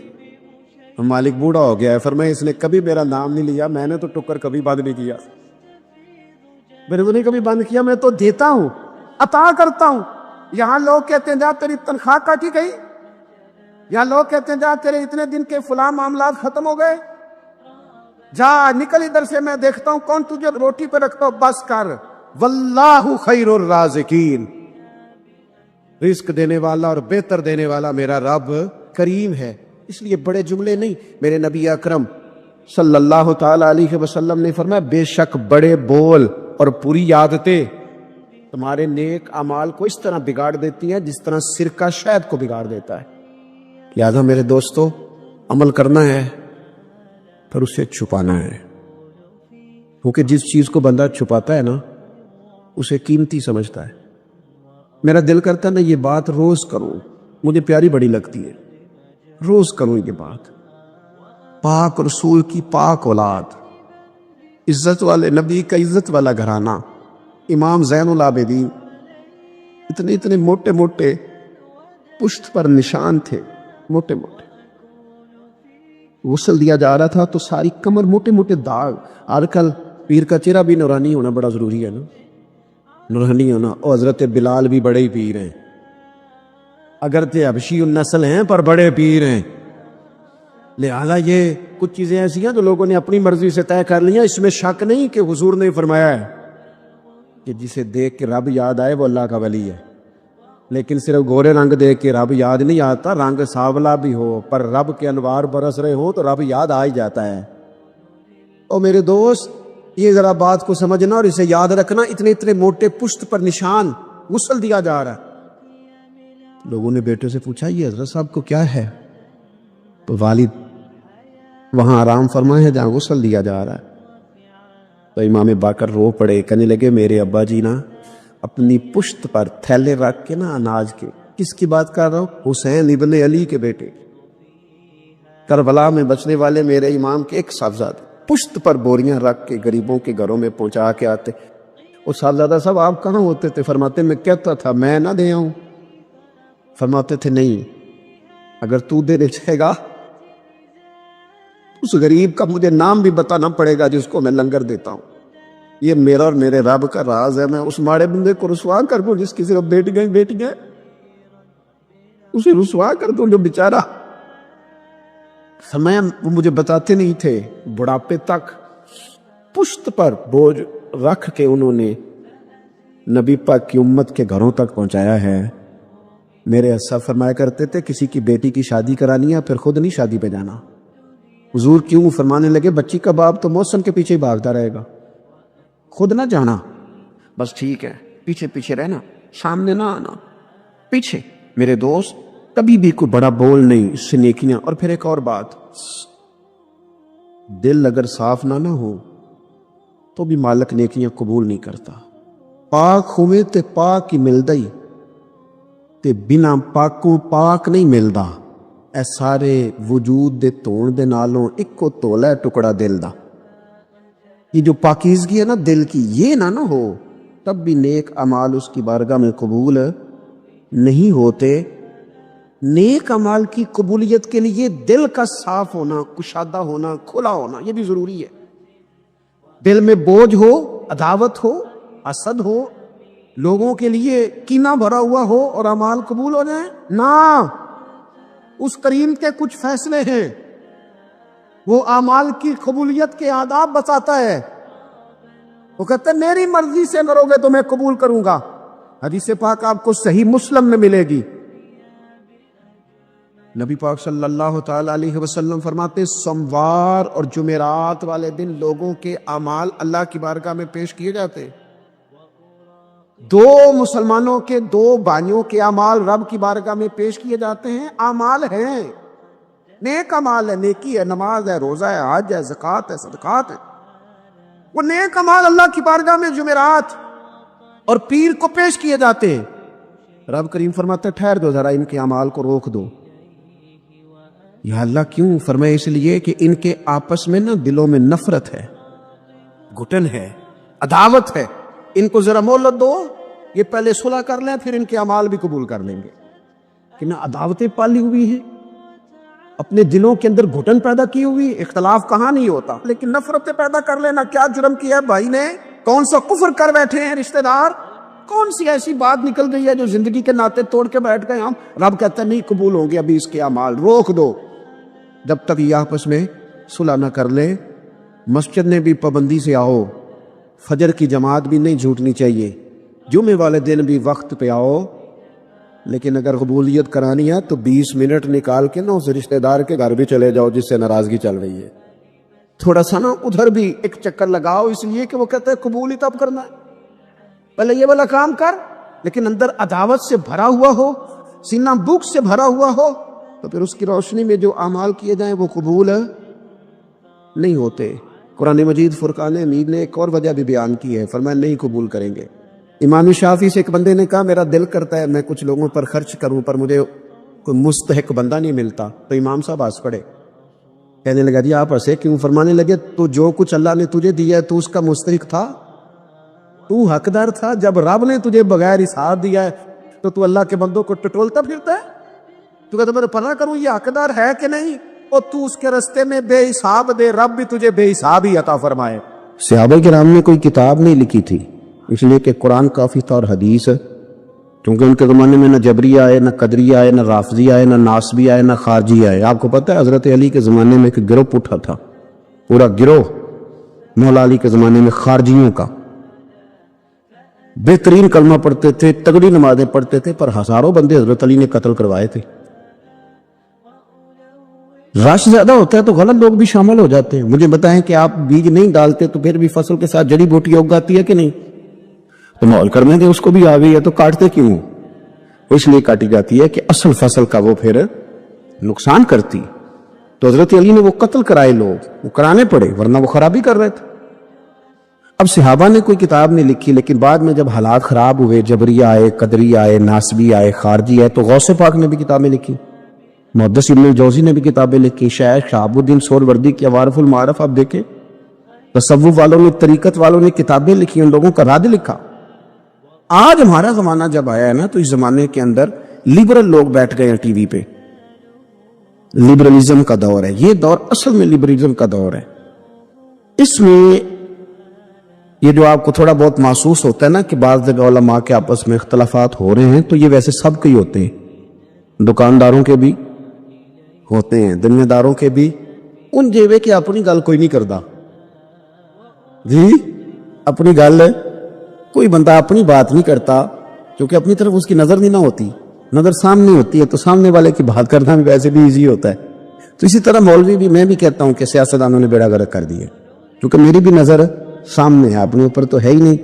مالک بوڑھا ہو گیا ہے، فرمایا اس نے کبھی میرا نام نہیں لیا، میں نے تو ٹکر کبھی بند نہیں کیا، میں نے تو نہیں کبھی بند کیا، میں تو دیتا ہوں، عطا کرتا ہوں۔ یہاں لوگ کہتے ہیں جا تیری تنخواہ کاٹی گئی، یہاں لوگ کہتے ہیں جا تیرے اتنے دن کے فلاں معاملات ختم ہو گئے، جا نکل ادھر سے، میں دیکھتا ہوں کون تجھے روٹی پہ رکھتا ہوں، بس کر، واللہ خیر الرازقین، رزق دینے والا اور بہتر دینے والا میرا رب کریم ہے۔ اس لیے بڑے جملے نہیں، میرے نبی اکرم صلی اللہ تعالی علیہ وسلم نے فرمایا بے شک بڑے بول اور پوری عادتیں تمہارے نیک اعمال کو اس طرح بگاڑ دیتی ہیں جس طرح سرکہ شہد کو بگاڑ دیتا ہے۔ لہذا میرے دوستو، عمل کرنا ہے پھر اسے چھپانا ہے، کیونکہ جس چیز کو بندہ چھپاتا ہے نا اسے قیمتی سمجھتا ہے۔ میرا دل کرتا ہے نا یہ بات روز کروں، مجھے پیاری بڑی لگتی ہے، روز کروں یہ بات۔ پاک رسول کی پاک اولاد، عزت والے نبی کا عزت والا گھرانہ، امام زین العابدین، اتنے اتنے موٹے موٹے پشت پر نشان تھے، موٹے موٹے، غسل دیا جا رہا تھا تو ساری کمر موٹے موٹے داغ۔ آج کل پیر کا چہرہ بھی نورانی ہونا بڑا ضروری ہے نا، نورانی ہونا، اور حضرت بلال بھی بڑے ہی پیر ہیں، اگرچہ حبشی النسل ہیں پر بڑے پیر ہیں۔ لہذا یہ کچھ چیزیں ایسی ہیں جو لوگوں نے اپنی مرضی سے طے کر لیا، اس میں شک نہیں کہ حضور نے فرمایا ہے کہ جسے دیکھ کے رب یاد آئے وہ اللہ کا ولی ہے، لیکن صرف گورے رنگ دیکھ کے رب یاد نہیں آتا، رنگ سانولا بھی ہو پر رب کے انوار برس رہے ہوں تو رب یاد آ ہی جاتا ہے۔ اور میرے دوست یہ ذرا بات کو سمجھنا اور اسے یاد رکھنا، اتنے اتنے موٹے پشت پر نشان، غسل دیا جا رہا ہے۔ لوگوں نے بیٹے سے پوچھا یہ حضرت صاحب کو کیا ہے؟ تو والد وہاں آرام فرمائے ہیں جہاں غسل دیا جا رہا ہے۔ تو امام باقر رو پڑے، کہنے لگے میرے ابا جی نا اپنی پشت پر تھیلے رکھ کے نا اناج کے، کس کی بات کر رہا ہوں؟ حسین ابن علی کے بیٹے، کربلا میں بچنے والے میرے امام کے ایک صاحبزادے، پشت پر بوریاں رکھ کے غریبوں کے گھروں میں پہنچا کے آتے۔ وہ صاحبزادہ صاحب آپ کہاں ہوتے تھے؟ فرماتے میں کہتا تھا میں نہ دے آؤں، فرماتے تھے نہیں، اگر تو دینے چاہے گا اس غریب کا مجھے نام بھی بتانا پڑے گا جس کو میں لنگر دیتا ہوں۔ یہ میرا اور میرے رب کا راز ہے، میں اس ماڑے بندے کو رسوا کر دوں جس کی صرف بیٹی گئے، اسے رسوا کر دوں جو بیچارہ فرمایا وہ مجھے بتاتے نہیں تھے، بڑھاپے تک پشت پر بوجھ رکھ کے انہوں نے نبی پاک کی امت کے گھروں تک پہنچایا ہے۔ میرے اسا فرمایا کرتے تھے کسی کی بیٹی کی شادی کرانی ہے پھر خود نہیں شادی پہ جانا۔ حضور کیوں؟ فرمانے لگے بچی کا باپ تو موسم کے پیچھے ہی بھاگتا رہے گا، خود نہ جانا، بس ٹھیک ہے پیچھے پیچھے رہنا، سامنے نہ آنا، پیچھے۔ میرے دوست کبھی بھی کوئی بڑا بول نہیں، اس سے نیکیاں۔ اور پھر ایک اور بات، دل اگر صاف نہ ہو تو بھی مالک نیکیاں قبول نہیں کرتا۔ پاک ہوئے تے پاک ہی ملدا ہی تے بنا پاکوں پاک نہیں ملدا۔ اے سارے وجود دے تون دے نالوں ایک کو تولا ہے ٹکڑا دل دا۔ یہ جو پاکیزگی ہے نا دل کی، یہ نہ ہو تب بھی نیک اعمال اس کی بارگاہ میں قبول نہیں ہوتے۔ نیک اعمال کی قبولیت کے لیے دل کا صاف ہونا، کشادہ ہونا، کھلا ہونا، یہ بھی ضروری ہے۔ دل میں بوجھ ہو، عداوت ہو، حسد ہو، لوگوں کے لیے کینہ بھرا ہوا ہو اور اعمال قبول ہو جائیں نہ۔ اس کریم کے کچھ فیصلے ہیں، وہ اعمال کی قبولیت کے آداب بتاتا ہے۔ وہ کہتا ہے میری مرضی سے کرو گے تو میں قبول کروں گا۔ حدیث پاک آپ کو صحیح مسلم میں ملے گی۔ نبی پاک صلی اللہ تعالی علیہ وسلم فرماتے سوموار اور جمعرات والے دن لوگوں کے اعمال اللہ کی بارگاہ میں پیش کیے جاتے۔ دو مسلمانوں کے، دو بھائیوں کے اعمال رب کی بارگاہ میں پیش کیے جاتے ہیں۔ اعمال ہیں، نیک اعمال ہے، نیکی ہے، نماز ہے، روزہ ہے، حج ہے، زکوٰۃ ہے، صدقات ہے۔ وہ نیک اعمال اللہ کی بارگاہ میں جمعرات اور پیر کو پیش کیے جاتے ہیں۔ رب کریم فرماتا ہے ٹھہر دو ذرا، ان کے اعمال کو روک دو۔ یا اللہ کیوں؟ فرمایا اس لیے کہ ان کے آپس میں نا دلوں میں نفرت ہے، گھٹن ہے، عداوت ہے۔ ان کو ذرا مہلت دو، یہ پہلے صلح کر لیں پھر ان کے اعمال بھی قبول کر لیں گے۔ کہ نہ عداوتیں پالی ہوئی ہیں، اپنے دلوں کے اندر گھٹن پیدا کی ہوئی، اختلاف کہاں نہیں ہوتا، لیکن نفرتیں پیدا کر لینا۔ کیا جرم کیا ہے بھائی نے؟ کون سا کفر کر بیٹھے ہیں رشتہ دار؟ کون سی ایسی بات نکل گئی ہے جو زندگی کے ناطے توڑ کے بیٹھ گئے ہم؟ رب کہتا ہے نہیں قبول ہوں گے ابھی اس کے اعمال، روک دو جب تک یہ آپس میں صلح نہ کر لے۔ مسجد میں بھی پابندی سے آؤ، فجر کی جماعت بھی نہیں جھوٹنی چاہیے، جمعے والے دن بھی وقت پہ آؤ، لیکن اگر قبولیت کرانی ہے تو 20 منٹ نکال کے نا اس رشتہ دار کے گھر بھی چلے جاؤ جس سے ناراضگی چل رہی ہے، تھوڑا سا نا ادھر بھی ایک چکر لگاؤ، اس لیے کہ وہ کہتے ہیں قبول ہی تب کرنا ہے، پہلے یہ والا کام کر۔ لیکن اندر عداوت سے بھرا ہوا ہو، سینہ بھوک سے بھرا ہوا ہو، تو پھر اس کی روشنی میں جو اعمال کیے جائیں وہ قبول نہیں ہوتے۔ قرآن مجید فرقان حمید نے ایک اور وجہ بھی بیان کی ہے، فرمایا نہیں قبول کریں گے۔ امام شافعی سے ایک بندے نے کہا میرا دل کرتا ہے میں کچھ لوگوں پر خرچ کروں پر مجھے کوئی مستحق بندہ نہیں ملتا، تو امام صاحب ہنس پڑے، کہنے لگا جی آپ ہنسے کیوں؟ فرمانے لگے تو جو کچھ اللہ نے تجھے دیا ہے تو اس کا مستحق تھا، تو حقدار تھا۔ جب رب نے تجھے بغیر حساب دیا ہے تو اللہ کے بندوں کو ٹٹولتا پھرتا ہے، تو کہتا میں پتہ کروں یہ حقدار ہے کہ نہیں، اور تو اس کے رستے میں بے حساب دے، رب بھی تجھے بے حساب ہی عطا فرمائے۔ صحابہ کرام نے کوئی کتاب نہیں لکھی تھی، اس لیے کہ قرآن کافی تھا اور حدیث، کیونکہ ان کے زمانے میں نہ جبری آئے، نہ قدری آئے، نہ رافضی آئے، نہ ناسبی آئے، نہ خارجی آئے۔ آپ کو پتہ ہے حضرت علی کے زمانے میں ایک گروہ اٹھا تھا، پورا گروہ مولا علی کے زمانے میں خارجیوں کا، بہترین کلمہ پڑھتے تھے، تگڑی نمازیں پڑھتے تھے، پر ہزاروں بندے حضرت علی نے قتل کروائے تھے۔ رش زیادہ ہوتا ہے تو غلط لوگ بھی شامل ہو جاتے ہیں۔ مجھے بتائیں کہ آپ بیج نہیں ڈالتے تو پھر بھی فصل کے ساتھ جڑی بوٹی اگاتی ہے کہ نہیں؟ تو ماحول کرنے دے، اس کو بھی آ گئی ہے تو کاٹتے کیوں؟ اس لیے کاٹی جاتی ہے کہ اصل فصل کا وہ پھر نقصان کرتی۔ تو حضرت علی نے وہ قتل کرائے، لوگ وہ کرانے پڑے ورنہ وہ خرابی کر رہے تھے۔ اب صحابہ نے کوئی کتاب نہیں لکھی، لیکن بعد میں جب حالات خراب ہوئے، جبری آئے، قدری آئے، ناسبی آئے، خارجی آئے، تو غوث پاک نے بھی کتابیں لکھی، محدث ابن الجوزی نے بھی کتابیں لکھی، شیخ شہاب الدین سہروردی کی عوارف المعارف آپ دیکھیں، تصوف والوں نے، طریقت والوں نے کتابیں لکھی، ان لوگوں کا رد لکھا۔ آج ہمارا زمانہ جب آیا ہے نا تو اس زمانے کے اندر لبرل لوگ بیٹھ گئے ہیں ٹی وی پہ، لبرلزم کا دور ہے، یہ دور اصل میں لبرلزم کا دور ہے۔ اس میں یہ جو آپ کو تھوڑا بہت محسوس ہوتا ہے نا کہ بعض جگہ علماء کے آپس میں اختلافات ہو رہے ہیں، تو یہ ویسے سب کے ہی ہوتے ہیں، دکانداروں کے بھی ہوتے ہیں دنیا داروں کے بھی ان جیوے کہ اپنی گل کوئی نہیں کرتا جی اپنی گل کوئی بندہ اپنی بات نہیں کرتا کیونکہ اپنی طرف اس کی نظر نہیں نہ ہوتی نظر سامنے ہوتی ہے تو سامنے والے کی بات کرنا بھی ویسے بھی ایزی ہوتا ہے تو اسی طرح مولوی بھی میں بھی کہتا ہوں کہ سیاستدانوں نے بیڑا غرق کر دیا کیونکہ میری بھی نظر سامنے ہے اپنے اوپر تو ہے ہی نہیں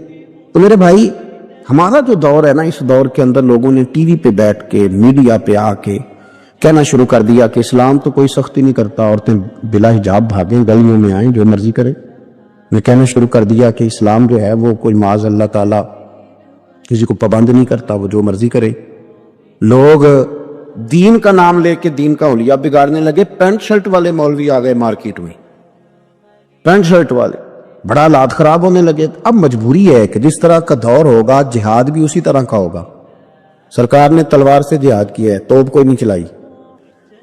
تو میرے بھائی ہمارا جو دور ہے نا اس دور کے اندر لوگوں نے ٹی وی پہ بیٹھ کے میڈیا پہ آ کے کہنا شروع کر دیا کہ اسلام تو کوئی سختی نہیں کرتا عورتیں بلا حجاب بھاگیں گلیوں میں آئیں جو مرضی کریں نے کہنا شروع کر دیا کہ اسلام جو ہے وہ کوئی معاذ اللہ تعالیٰ کسی کو پابند نہیں کرتا وہ جو مرضی کرے لوگ دین کا نام لے کے دین کا حلیہ بگاڑنے لگے پینٹ شرٹ والے مولوی آ گئے مارکیٹ میں پینٹ شرٹ والے بڑا حالات خراب ہونے لگے اب مجبوری ہے کہ جس طرح کا دور ہوگا جہاد بھی اسی طرح کا ہوگا سرکار نے تلوار سے جہاد کیا ہے توپ کوئی نہیں چلائی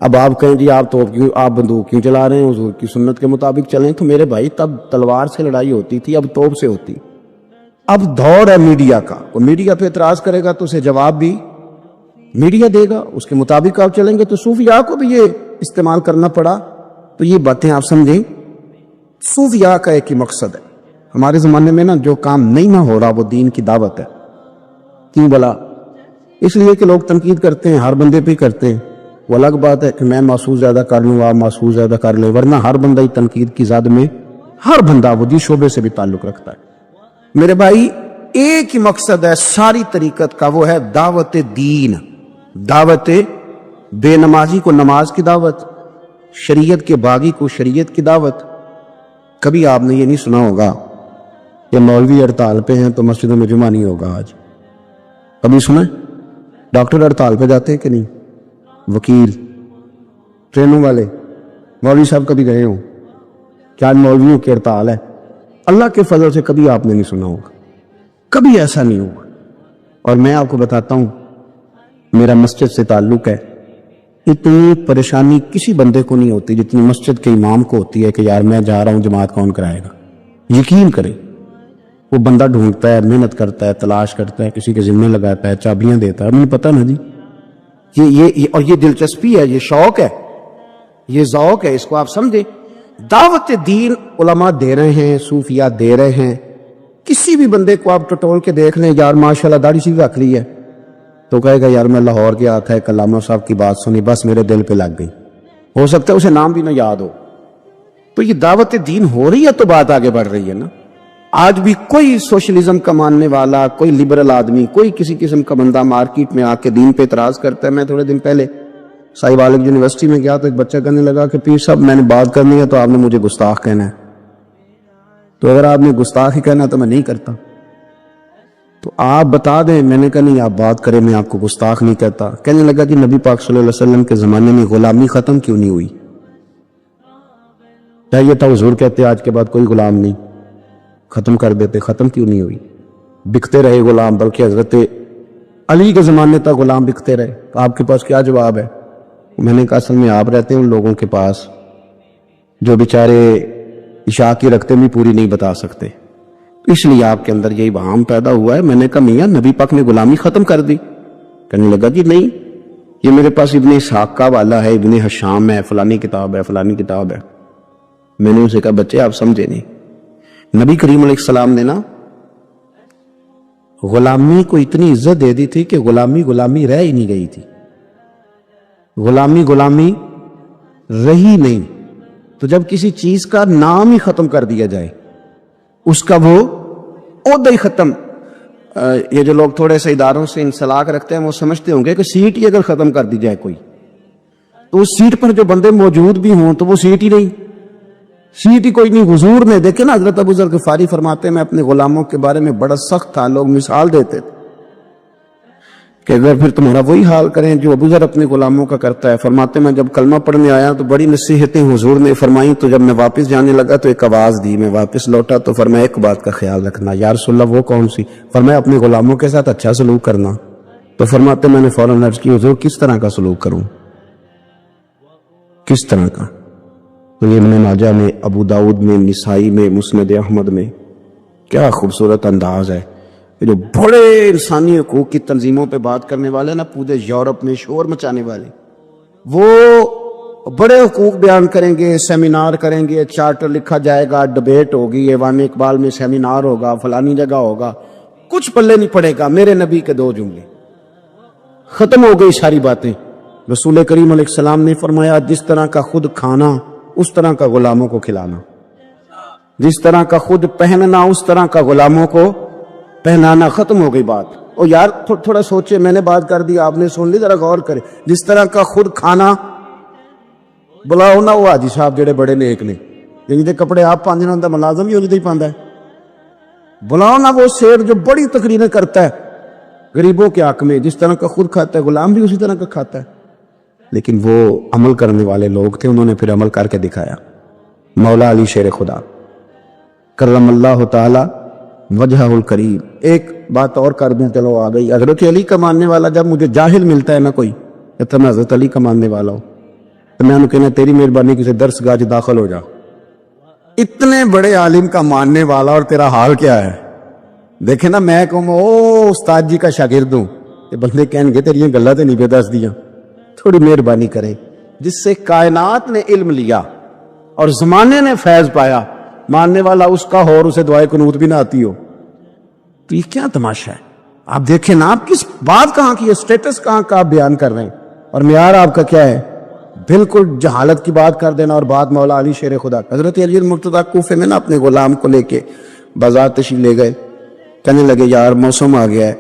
اب آپ کہیں جی آپ توپ کیوں آپ بندوق کیوں چلا رہے ہیں حضور کی سنت کے مطابق چلیں تو میرے بھائی تب تلوار سے لڑائی ہوتی تھی اب توپ سے ہوتی اب دور ہے میڈیا کا وہ میڈیا پہ اعتراض کرے گا تو اسے جواب بھی میڈیا دے گا اس کے مطابق آپ چلیں گے تو صوفیاء کو بھی یہ استعمال کرنا پڑا تو یہ باتیں آپ سمجھیں صوفیاء کا ایک ہی مقصد ہے ہمارے زمانے میں نا جو کام نہیں نہ ہو رہا وہ دین کی دعوت ہے کیوں بلا اس لیے کہ لوگ تنقید کرتے ہیں ہر بندے پہ کرتے ہیں وہ الگ بات ہے کہ میں محسوس زیادہ کر لوں آپ محسوس زیادہ کر لیں ورنہ ہر بندہ ہی تنقید کی زد میں ہر بندہ وہ جس شعبے سے بھی تعلق رکھتا ہے میرے بھائی ایک ہی مقصد ہے ساری طریقت کا وہ ہے دعوت دین دعوت بے نمازی کو نماز کی دعوت شریعت کے باغی کو شریعت کی دعوت کبھی آپ نے یہ نہیں سنا ہوگا کہ مولوی ہڑتال پہ ہیں تو مسجدوں میں جمعہ نہیں ہوگا آج کبھی سنا ڈاکٹر ہڑتال پہ جاتے ہیں کہ نہیں وکیل ٹرینوں والے مولوی صاحب کبھی گئے ہوں کیا مولویوں کی ہڑتال ہے اللہ کے فضل سے کبھی آپ نے نہیں سنا ہوگا کبھی ایسا نہیں ہوگا اور میں آپ کو بتاتا ہوں میرا مسجد سے تعلق ہے اتنی پریشانی کسی بندے کو نہیں ہوتی جتنی مسجد کے امام کو ہوتی ہے کہ یار میں جا رہا ہوں جماعت کون کرائے گا یقین کرے وہ بندہ ڈھونڈتا ہے محنت کرتا ہے تلاش کرتا ہے کسی کے ذمہ لگاتا ہے چابیاں دیتا ہے مجھے پتہ نا جی یہ اور یہ دلچسپی ہے یہ شوق ہے یہ ذوق ہے اس کو آپ سمجھیں دعوت دین علماء دے رہے ہیں صوفیاء دے رہے ہیں کسی بھی بندے کو آپ ٹٹول کے دیکھ لیں یار ماشاءاللہ داڑھی سی رکھ لی ہے تو کہے گا یار میں لاہور گیا تھا ایک علامہ صاحب کی بات سنی بس میرے دل پہ لگ گئی ہو سکتا ہے اسے نام بھی نہ یاد ہو تو یہ دعوت دین ہو رہی ہے تو بات آگے بڑھ رہی ہے نا آج بھی کوئی سوشلزم کا ماننے والا کوئی لبرل آدمی کوئی کسی قسم کا بندہ مارکیٹ میں آ کے دین پہ اعتراض کرتا ہے میں تھوڑے دن پہلے سائی والک یونیورسٹی میں گیا تو ایک بچہ کہنے لگا کہ پیر صاحب میں نے بات کرنی ہے تو آپ نے مجھے گستاخ کہنا ہے تو اگر آپ نے گستاخ ہی کہنا تو میں نہیں کرتا تو آپ بتا دیں میں نے کہا نہیں آپ بات کریں میں آپ کو گستاخ نہیں کہتا کہنے لگا کہ نبی پاک صلی اللہ علیہ وسلم کے زمانے میں غلامی ختم کیوں نہیں ہوئی چاہیے تھا حضور کہتے آج کے بعد کوئی غلام نہیں ختم کر دیتے ختم کیوں نہیں ہوئی بکتے رہے غلام بلکہ حضرت علی کے زمانے تک غلام بکتے رہے تو آپ کے پاس کیا جواب ہے میں نے کہا اصل میں آپ رہتے ہیں ان لوگوں کے پاس جو بیچارے عشاء کی رکھتے بھی پوری نہیں بتا سکتے اس لیے آپ کے اندر یہی وہم پیدا ہوا ہے میں نے کہا میاں نبی پاک نے غلامی ختم کر دی کہنے لگا جی نہیں یہ میرے پاس ابن اسحاق کا والا ہے ابن حشام ہے فلانی کتاب ہے فلانی کتاب ہے میں نے اسے کہا بچے آپ سمجھے نہیں نبی کریم علیہ السلام نے نا غلامی کو اتنی عزت دے دی تھی کہ غلامی رہ ہی نہیں گئی تھی غلامی رہی نہیں تو جب کسی چیز کا نام ہی ختم کر دیا جائے اس کا وہ عہدہ ہی ختم یہ جو لوگ تھوڑے سے اداروں سے انسلاک رکھتے ہیں وہ سمجھتے ہوں گے کہ سیٹ ہی اگر ختم کر دی جائے کوئی تو اس سیٹ پر جو بندے موجود بھی ہوں تو وہ سیٹ ہی نہیں سیٹ ہی کوئی نہیں حضور نے دیکھے نا حضرت ابو ذر غفاری فرماتے ہیں میں اپنے غلاموں کے بارے میں بڑا سخت تھا لوگ مثال دیتے تھے کہ اگر پھر تمہارا وہی حال کریں جو ابو ذر اپنے غلاموں کا کرتا ہے فرماتے میں جب کلمہ پڑھنے آیا تو بڑی نصیحتیں حضور نے فرمائی تو جب میں واپس جانے لگا تو ایک آواز دی میں واپس لوٹا تو فرمایا ایک بات کا خیال رکھنا یا رسول اللہ وہ کون سی فرمایا اپنے غلاموں کے ساتھ اچھا سلوک کرنا تو فرماتے میں نے فوراً عرض کی حضور کس طرح کا سلوک کروں کس طرح کا تو یہ ابن ماجہ میں ابو داؤد میں نسائی میں مسند احمد میں کیا خوبصورت انداز ہے جو بڑے انسانی حقوق کی تنظیموں پہ بات کرنے والے نا پورے یورپ میں شور مچانے والے وہ بڑے حقوق بیان کریں گے، سیمینار کریں گے، چارٹر لکھا جائے گا، ڈبیٹ ہوگی، ایوان اقبال میں سیمینار ہوگا، فلانی جگہ ہوگا، کچھ پلے نہیں پڑے گا۔ میرے نبی کے 2 جملے، ختم ہو گئی ساری باتیں۔ رسول کریم علیہ السلام نے فرمایا جس طرح کا خود کھانا اس طرح کا غلاموں کو کھلانا، جس طرح کا خود پہننا اس طرح کا غلاموں کو پہنانا۔ ختم ہو گئی بات۔ اور یار تھوڑا سوچے، میں نے بات کر دی، آپ نے سن لی، ذرا غور کرے۔ جس طرح کا خود کھانا، بلاؤ نہ وہ حاجی صاحب جڑے بڑے نیک نے، جن کے کپڑے آپ پاندے نہ ملازم ہی انہیں پاندا ہے۔ بلاؤ نہ وہ شیر جو بڑی تقریریں کرتا ہے غریبوں کے حق میں، جس طرح کا خود کھاتا ہے غلام بھی اسی طرح کا کھاتا ہے۔ لیکن وہ عمل کرنے والے لوگ تھے، انہوں نے پھر عمل کر کے دکھایا۔ مولا علی شیر خدا کرم اللہ تعالی وجہہ الکریم۔ ایک بات اور کر دیں، چلو آ گئی۔ حضرت علی کا ماننے والا جب مجھے جاہل ملتا ہے نا کوئی، جب میں حضرت علی کا ماننے والا ہوں تو میں انہوں کہنا تیری مہربانی کسی درس گاہ داخل ہو جا۔ اتنے بڑے عالم کا ماننے والا اور تیرا حال کیا ہے؟ دیکھیں نا، میں کہوں او استاد جی کا شاگرد ہوں، یہ بندے کہیں گے تیری گلہ تے نہیں پہ دس دیا۔ تھوڑی مہربانی کریں، جس سے کائنات نے علم لیا اور زمانے نے فیض پایا، ماننے والا اس کا ہو اور اسے دعائے قنوت بھی نہ آتی ہو، تو یہ کیا تماشا ہے؟ آپ دیکھیں نا، آپ کس بات کہاں کی ہے، سٹیٹس کہاں کا آپ بیان کر رہے ہیں، اور معیار آپ کا کیا ہے؟ بالکل جہالت کی بات کر دینا۔ اور بات مولا علی شیر خدا، حضرت علی المرتضیٰ کوفے میں نا اپنے غلام کو لے کے بازار تشریف لے گئے، کہنے لگے یار موسم آ گیا ہے،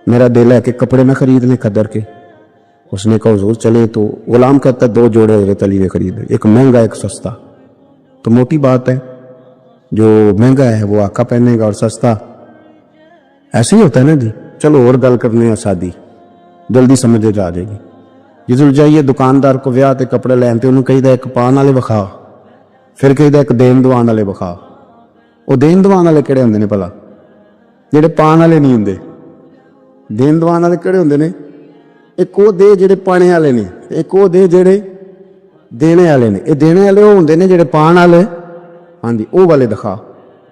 میرا دل ہے کہ کپڑے میں خرید لیں قدر کے۔ اس نے کہا حضور چلیں، تو غلام کہتا ہے 2 جوڑے حضرت علی نے خریدے، ایک مہنگا ایک سستا۔ تو موٹی بات ہے، جو مہنگا ہے وہ آقا پہنے گا اور سستا ایسے ہی ہوتا ہے نا جی۔ چلو اور گل کرنے ہیں سادی، جلدی سمجھے جا جائے گی۔ جدو جائیے دکاندار کو ویاہ تے کپڑے لین تے انہوں کہیدا ایک پان والے وکھا، پھر کہیدا ایک دین دوان والے وکھا۔ وہ دین دوان والے کہڑے ہوندے نے بھلا؟ جڑے پان والے نہیں ہوندے۔ دین دوان والے کہڑے ہوندے نے؟ ایک وہ دے جڑے پانے والے نے، ایک وہ دے جڑے دینے والے نے۔ یہ دینے والے وہ ہوندے نے جڑے پان والے، ہاں جی وہ والے دکھا۔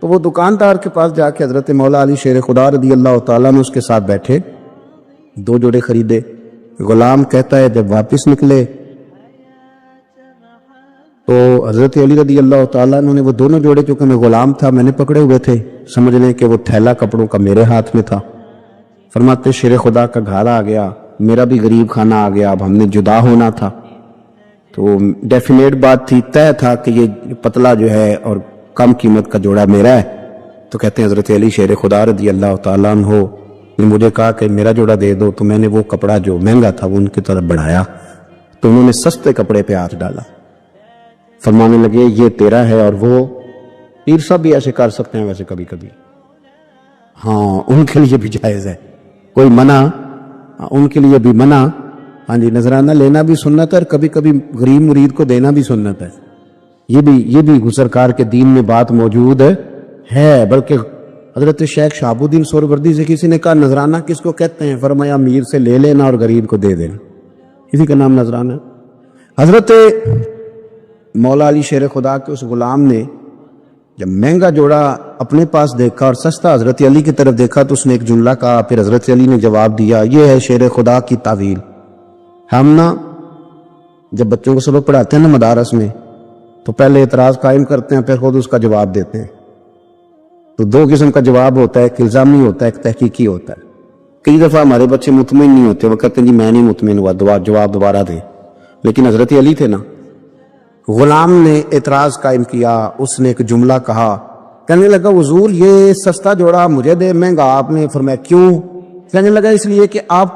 تو وہ دکاندار کے پاس جا کے حضرت مولا علی شیر خدا رضی اللہ تعالیٰ نے اس کے ساتھ بیٹھے، 2 جوڑے خریدے۔ غلام کہتا ہے جب واپس نکلے تو حضرت علی رضی اللہ تعالیٰ انہوں نے وہ 2 جوڑے، چونکہ میں غلام تھا میں نے پکڑے ہوئے تھے، سمجھ لیں کہ وہ تھیلا کپڑوں کا میرے ہاتھ میں تھا۔ فرماتے شیر خدا کا گھر آ گیا، میرا بھی غریب خانہ آ گیا، اب ہم نے جدا ہونا تھا۔ تو ڈیفینیٹ بات تھی، طے تھا کہ یہ پتلا جو ہے اور کم قیمت کا جوڑا میرا ہے۔ تو کہتے ہیں حضرت علی شیر خدا رضی اللہ تعالیٰ عنہ نے مجھے کہا کہ میرا جوڑا دے دو، تو میں نے وہ کپڑا جو مہنگا تھا وہ ان کی طرف بڑھایا، تو انہوں نے سستے کپڑے پہ ہاتھ ڈالا، فرمانے لگے یہ تیرا ہے۔ اور وہ پیر صاحب بھی ایسے کر سکتے ہیں ویسے کبھی کبھی، ہاں ان کے لیے بھی جائز ہے، کوئی منع ان کے لیے بھی منع، ہاں جی نذرانہ لینا بھی سنت ہے اور کبھی کبھی غریب مرید کو دینا بھی سنت ہے۔ یہ بھی گزرکار کے دین میں بات موجود ہے۔ بلکہ حضرت شیخ شہاب الدین سہروردی سے کسی نے کہا نذرانہ کس کو کہتے ہیں؟ فرمایا امیر سے لے لینا اور غریب کو دے دینا، اسی کا نام نذرانہ۔ حضرت مولا علی شیر خدا کے اس غلام نے جب مہنگا جوڑا اپنے پاس دیکھا اور سستا حضرت علی کی طرف دیکھا تو اس نے ایک جملہ کہا، پھر حضرت علی نے جواب دیا، یہ ہے شیر خدا کی تعویل۔ ہم نا جب بچوں کو سبق پڑھاتے ہیں نا مدارس میں تو پہلے اعتراض قائم کرتے ہیں، پھر خود اس کا جواب دیتے ہیں۔ تو 2 قسم کا جواب ہوتا ہے، ایک الزامی ہوتا ہے، ایک تحقیقی ہوتا ہے۔ کئی دفعہ ہمارے بچے مطمئن نہیں ہوتے، وہ کہتے ہیں جی میں نہیں مطمئن ہوا، جواب دوبارہ دیں۔ لیکن حضرت علی تھے نا، غلام نے اعتراض قائم کیا، اس نے ایک جملہ کہا، کہنے لگا حضور یہ سستا جوڑا مجھے دے، مہنگا آپ نے۔ فرمایا کیوں؟ کہنے لگا اس لیے کہ آپ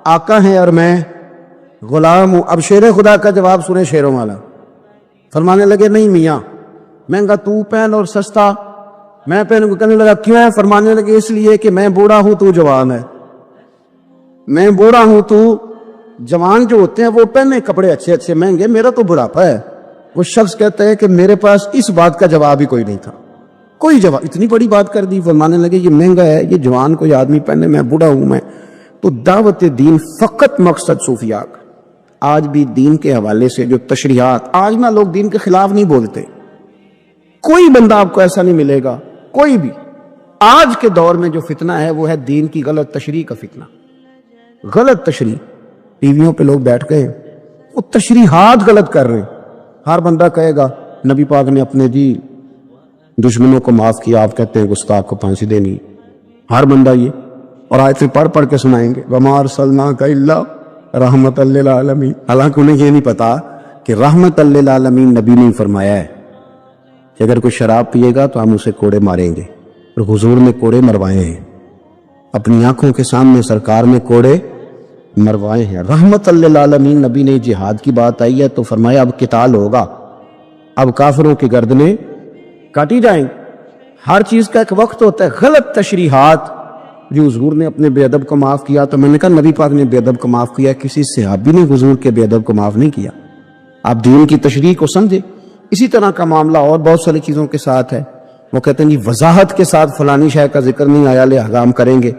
آقا ہیں اور میں غلام ہوں۔ اب شیر خدا کا جواب سنیں شیروں والا، فرمانے لگے نہیں میاں، مہنگا تو پہن اور سستا میں پہنوں۔ کہنے لگا کیوں ہے؟ فرمانے لگے اس لیے کہ میں بوڑھا ہوں تو جوان ہے، میں بوڑھا ہوں تو جوان جو ہوتے ہیں وہ پہنے کپڑے اچھے اچھے مہنگے، میرا تو بڑھاپا ہے۔ وہ شخص کہتا ہے کہ میرے پاس اس بات کا جواب ہی کوئی نہیں تھا، کوئی جواب، اتنی بڑی بات کر دی۔ فرمانے لگے یہ مہنگا ہے، یہ جوان کوئی آدمی پہنے، میں بوڑھا ہوں میں۔ تو دعوت دین فقط مقصد صوفیاء کا، آج بھی دین کے حوالے سے جو تشریحات، آج نہ لوگ دین کے خلاف نہیں بولتے، کوئی بندہ آپ کو ایسا نہیں ملے گا، کوئی بھی۔ آج کے دور میں جو فتنہ ہے وہ ہے دین کی غلط تشریح کا فتنہ، غلط تشریح۔ ٹی ویوں پہ لوگ بیٹھ گئے، وہ تشریحات غلط کر رہے ہیں، ہر بندہ کہے گا نبی پاک نے اپنے جی دشمنوں کو معاف کیا، آپ کہتے ہیں گستاخ کو پھانسی دینی ہے، ہر بندہ یہ، اور آیتیں پڑھ پڑھ کے سنائیں گے وَمَا أَرْسَلْنَاكَ إِلَّا رَحْمَةً لِّلْعَالَمِينَ، حالانکہ انہیں یہ نہیں پتا کہ رحمت للعالمین نبی نے فرمایا ہے کہ اگر کوئی شراب پیے گا تو ہم اسے کوڑے ماریں گے، اور حضور نے کوڑے مروائے ہیں، اپنی آنکھوں کے سامنے سرکار نے کوڑے مروائے ہیں۔ رحمت للعالمین نبی نے، جہاد کی بات آئی ہے تو فرمایا اب قتال ہوگا، اب کافروں کی گردنیں کاٹی جائیں، ہر چیز کا ایک وقت ہوتا ہے۔ غلط تشریحات، جو حضور نے اپنے بے ادب کو معاف کیا، تو میں نے کہا نبی پاک نے بے ادب کو معاف کیا، کسی صحابی نے حضور کے بے ادب کو معاف نہیں کیا۔ آپ دین کی تشریح کو سمجھے۔ اسی طرح کا معاملہ اور بہت ساری چیزوں کے ساتھ ہے، وہ کہتے ہیں جی وضاحت کے ساتھ فلانی شے کا ذکر نہیں آیا لہذا ہم کریں گے۔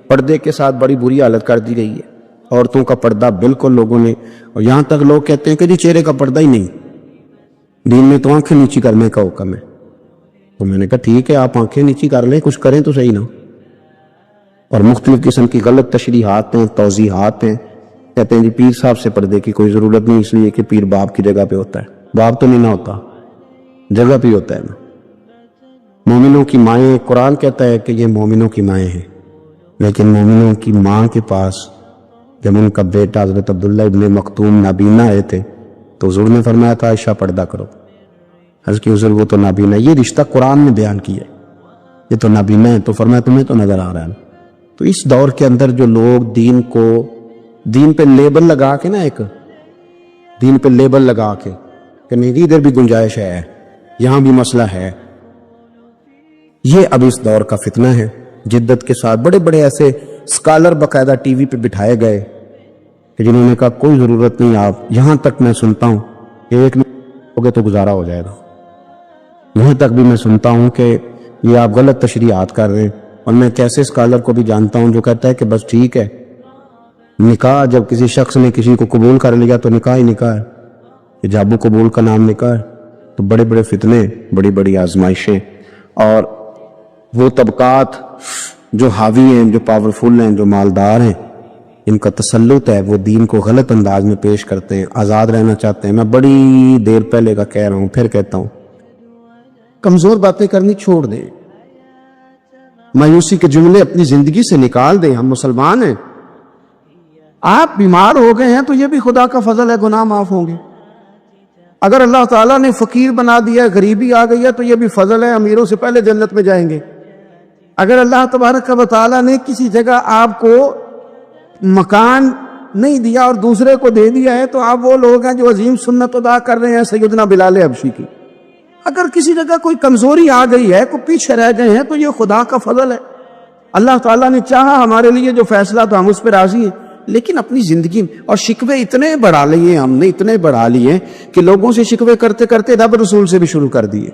پردے کے ساتھ بڑی بری حالت کر دی گئی ہے، عورتوں کا پردہ بالکل لوگوں نے، اور یہاں تک لوگ کہتے ہیں کہ جی چہرے کا پردہ ہی نہیں، دین میں تو آنکھیں نیچی کرنے کا حکم ہے۔ تو میں نے کہا ٹھیک ہے آپ آنکھیں نیچی کر لیں، کچھ کریں تو صحیح نا۔ اور مختلف قسم کی غلط تشریحات ہیں، توضیحات ہیں، کہتے ہیں جی پیر صاحب سے پردے کی کوئی ضرورت نہیں، اس لیے کہ پیر باپ کی جگہ پہ ہوتا ہے، باپ تو نہیں نہ ہوتا، جگہ پہ ہوتا ہے نا۔ مومنوں کی مائیں، قرآن کہتا ہے کہ یہ مومنوں کی مائیں ہیں، لیکن مومنوں کی ماں کے پاس جب ان کا بیٹا حضرت عبداللہ ابن مکتوم نابینا آئے تھے تو حضور نے فرمایا تھا عائشہ پردہ کرو، حضرت کی حضور وہ تو نابینا ہے، یہ رشتہ قرآن نے بیان کیا ہے، یہ تو نابینا ہے، تو فرمایا تمہیں تو نظر آ رہا ہے۔ تو اس دور کے اندر جو لوگ دین کو، دین پہ لیبل لگا کے نا، ایک دین پہ لیبل لگا کے کہ نہیں ادھر بھی گنجائش ہے، یہاں بھی مسئلہ ہے، یہ اب اس دور کا فتنہ ہے۔ جدت کے ساتھ بڑے بڑے ایسے اسکالر باقاعدہ ٹی وی پہ بٹھائے گئے کہ جنہوں نے کہا کوئی ضرورت نہیں، آپ یہاں تک میں سنتا ہوں کہ ایک ہو گئے تو گزارا ہو جائے گا، یہاں تک بھی میں سنتا ہوں کہ یہ آپ غلط تشریحات کر رہے ہیں۔ اور میں کیسے اسکالر کو بھی جانتا ہوں جو کہتا ہے کہ بس ٹھیک ہے، نکاح جب کسی شخص نے کسی کو قبول کر لیا تو نکاح ہی نکاح ہے، ایجاب و قبول کا نام نکاح ہے۔ تو بڑے بڑے فتنے، بڑی بڑی آزمائشیں، اور وہ طبقات جو حاوی ہیں، جو پاورفل ہیں، جو مالدار ہیں، ان کا تسلط ہے، وہ دین کو غلط انداز میں پیش کرتے ہیں، آزاد رہنا چاہتے ہیں۔ میں بڑی دیر پہلے کا کہہ رہا ہوں، پھر کہتا ہوں، کمزور باتیں کرنی چھوڑ دیں، مایوسی کے جملے اپنی زندگی سے نکال دیں۔ ہم مسلمان ہیں، آپ بیمار ہو گئے ہیں تو یہ بھی خدا کا فضل ہے، گناہ معاف ہوں گے۔ اگر اللہ تعالیٰ نے فقیر بنا دیا ہے، غریبی آ گئی ہے، تو یہ بھی فضل ہے، امیروں سے پہلے جنت میں جائیں گے۔ اگر اللہ تبارک و تعالیٰ نے کسی جگہ آپ کو مکان نہیں دیا اور دوسرے کو دے دیا ہے، تو آپ وہ لوگ ہیں جو عظیم سنت ادا کر رہے ہیں سیدنا بلال حبشی کی۔ اگر کسی جگہ کوئی کمزوری آ گئی ہے، کوئی پیچھے رہ گئے ہیں، تو یہ خدا کا فضل ہے۔ اللہ تعالیٰ نے چاہا ہمارے لیے جو فیصلہ، تو ہم اس پہ راضی ہیں۔ لیکن اپنی زندگی میں، اور شکوے اتنے بڑھا لیے ہم نے، اتنے بڑھا لیے کہ لوگوں سے شکوے کرتے کرتے رب رسول سے بھی شروع کر دیے۔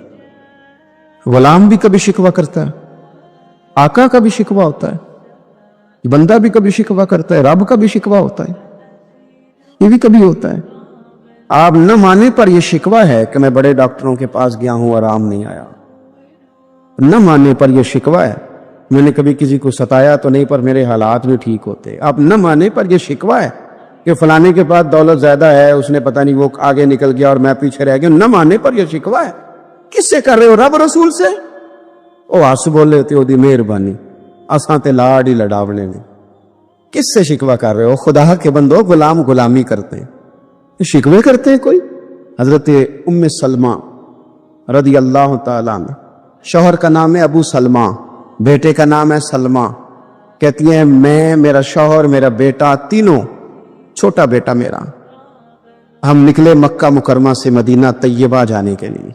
غلام بھی کبھی شکوہ کرتا ہے، آقا کا بھی شکوہ ہوتا ہے، بندہ بھی کبھی شکوہ کرتا ہے، رب کا بھی شکوہ ہوتا ہے، یہ بھی کبھی ہوتا ہے۔ آپ نہ مانے پر یہ شکوہ ہے کہ میں بڑے ڈاکٹروں کے پاس گیا ہوں، آرام نہیں آیا، نہ ماننے پر یہ شکوہ ہے میں نے کبھی کسی کو ستایا تو نہیں پر میرے حالات بھی ٹھیک ہوتے۔ آپ نہ مانے پر یہ شکوہ ہے کہ فلانے کے پاس دولت زیادہ ہے، اس نے پتہ نہیں وہ آگے نکل گیا اور میں پیچھے رہ گیا، نہ ماننے پر یہ شکوہ ہے۔ کس سے کر رہے ہو؟ رب رسول سے؟ او ہس بولے تے دی مہربانی، اساں تے لاڈ ہی لڑاونے نے۔ کس سے شکوہ کر رہے ہو؟ خدا کے بندو، غلام غلامی کرتے ہیں، شکوے کرتے ہیں کوئی؟ حضرت ام سلمہ رضی اللہ تعالیٰ عنہ، شوہر کا نام ہے ابو سلمہ، بیٹے کا نام ہے سلمہ، کہتی ہیں میں، میرا شوہر، میرا بیٹا، تینوں، چھوٹا بیٹا میرا، ہم نکلے مکہ مکرمہ سے مدینہ طیبہ جانے کے لیے۔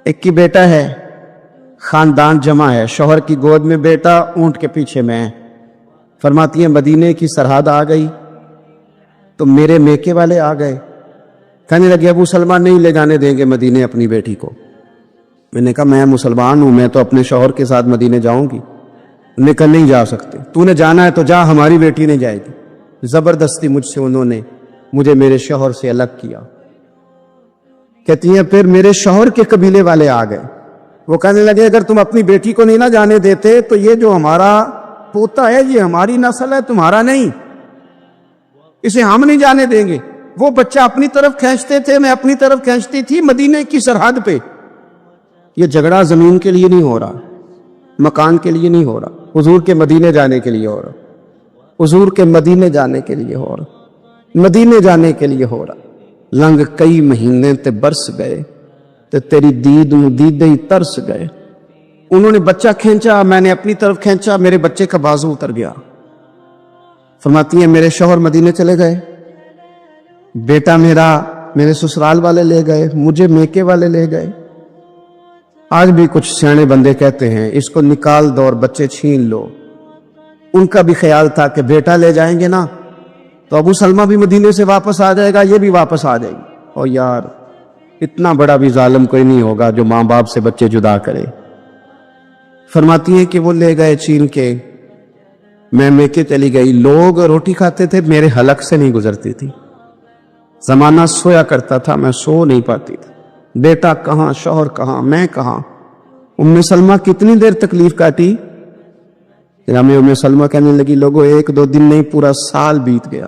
ایک ہی بیٹا ہے، خاندان جمع ہے، شوہر کی گود میں بیٹا، اونٹ کے پیچھے میں۔ فرماتی ہیں مدینے کی سرحد آ گئی تو میرے میکے والے آ گئے، کہنے لگے ابو سلمہ نہیں لے جانے دیں گے مدینے اپنی بیٹی کو۔ میں نے کہا میں مسلمان ہوں، میں تو اپنے شوہر کے ساتھ مدینے جاؤں گی۔ انہوں نے کہا نہیں جا سکتے، تو نے جانا ہے تو جا، ہماری بیٹی نہیں جائے گی۔ زبردستی مجھ سے انہوں نے مجھے میرے شوہر سے الگ کیا۔ کہتی ہیں پھر میرے شوہر کے قبیلے والے آ گئے، وہ کہنے لگے اگر تم اپنی بیٹی کو نہیں نہ جانے دیتے تو یہ جو ہمارا پوتا ہے یہ ہماری نسل ہے، تمہارا نہیں، اسے ہم نہیں جانے دیں گے۔ وہ بچہ اپنی طرف کھینچتے تھے، میں اپنی طرف کھینچتی تھی، مدینے کی سرحد پہ۔ یہ جھگڑا زمین کے لیے نہیں ہو رہا، مکان کے لیے نہیں ہو رہا، حضور کے مدینے جانے کے لیے ہو رہا، حضور کے مدینے جانے کے لیے ہو رہا، مدینے جانے کے لیے ہو رہا۔ لنگ کئی مہینے تے برس گئے تے تیری دید دیدے ہی ترس گئے۔ انہوں نے بچہ کھینچا، میں نے اپنی طرف کھینچا، میرے بچے کا بازو اتر گیا۔ فرماتی ہیں میرے شوہر مدینے چلے گئے، بیٹا میرا میرے سسرال والے لے گئے، مجھے میکے والے لے گئے۔ آج بھی کچھ سیانے بندے کہتے ہیں اس کو نکال دو اور بچے چھین لو۔ ان کا بھی خیال تھا کہ بیٹا لے جائیں گے نا تو ابو سلمہ بھی مدینے سے واپس آ جائے گا، یہ بھی واپس آ جائے گی۔ اور یار اتنا بڑا بھی ظالم کوئی نہیں ہوگا جو ماں باپ سے بچے جدا کرے۔ فرماتی ہیں کہ وہ لے گئے چھین کے، میں میکے چلی گئی۔ لوگ روٹی کھاتے تھے، میرے حلق سے نہیں گزرتی تھی۔ زمانہ سویا کرتا تھا، میں سو نہیں پاتی تھی۔ بیٹا کہاں، شوہر کہاں، میں کہاں۔ ام سلمہ کتنی دیر تکلیف کاٹی؟ ام سلمہ کہنے لگی لوگوں 1-2 دن نہیں، پورا سال بیت گیا،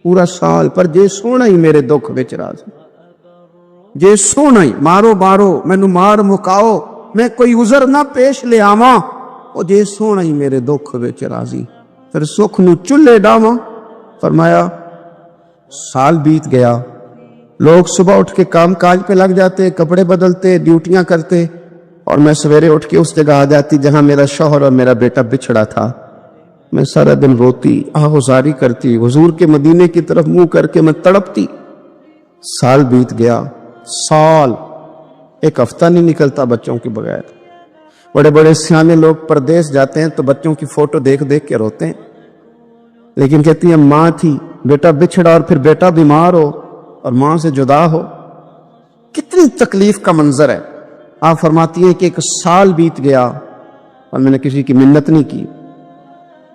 پورا سال، پر جے سونا ہی میرے دکھ وچ راض، جے سونا ہی مارو مینو مار مکاؤ، میں کوئی عذر نہ پیش لے آواں، او جے سونا ہی میرے دکھ وچ راضی، پھر سکھ نو چلے ڈاواں۔ فرمایا سال بیت گیا، لوگ صبح اٹھ کے کام کاج پہ لگ جاتے، کپڑے بدلتے، ڈیوٹیاں کرتے، اور میں سویرے اٹھ کے اس جگہ آ جاتی جہاں میرا شوہر اور میرا بیٹا بچھڑا تھا۔ میں سارا دن روتی، آہوزاری کرتی، حضور کے مدینے کی طرف منہ کر کے میں تڑپتی۔ سال بیت گیا، سال، ایک ہفتہ نہیں نکلتا بچوں کے بغیر۔ بڑے بڑے سیانے لوگ پردیس جاتے ہیں تو بچوں کی فوٹو دیکھ دیکھ کے روتے ہیں، لیکن کہتی ہیں ماں تھی، بیٹا بچھڑا اور پھر بیٹا بیمار ہو اور ماں سے جدا ہو، کتنی تکلیف کا منظر ہے۔ آپ فرماتی ہیں کہ 1 سال بیت گیا اور میں نے کسی کی منت نہیں کی،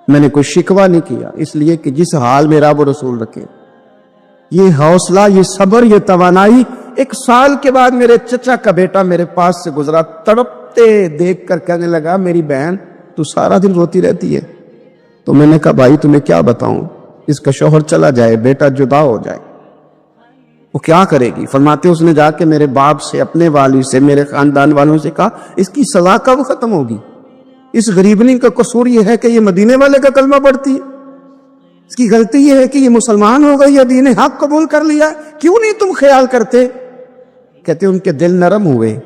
میں نے کوئی شکوہ نہیں کیا، اس لیے کہ جس حال میں رب و رسول رکھے۔ یہ حوصلہ، یہ صبر، یہ توانائی 1 سال کے بعد میرے چچا کا بیٹا میرے پاس سے گزرا، تڑپتے دیکھ کر کہنے لگا میری بہن تو سارا دن روتی رہتی ہے۔ تو میں نے کہا بھائی تمہیں کیا بتاؤں، اس کا شوہر چلا جائے، بیٹا جدا ہو جائے، وہ کیا کرے گی؟ فرماتے اس نے جا کے میرے باپ سے، اپنے والد سے، میرے خاندان والوں سے کہا اس کی سزا کب ختم ہوگی؟ اس غریبنی کا قصور یہ ہے کہ یہ مدینے والے کا کلمہ پڑھتی ہے، اس کی غلطی یہ ہے کہ یہ مسلمان ہو گئی ہے، دین حق قبول کر لیا، کیوں نہیں تم خیال کرتے؟ کہتے ان کے دل نرم ہوئے،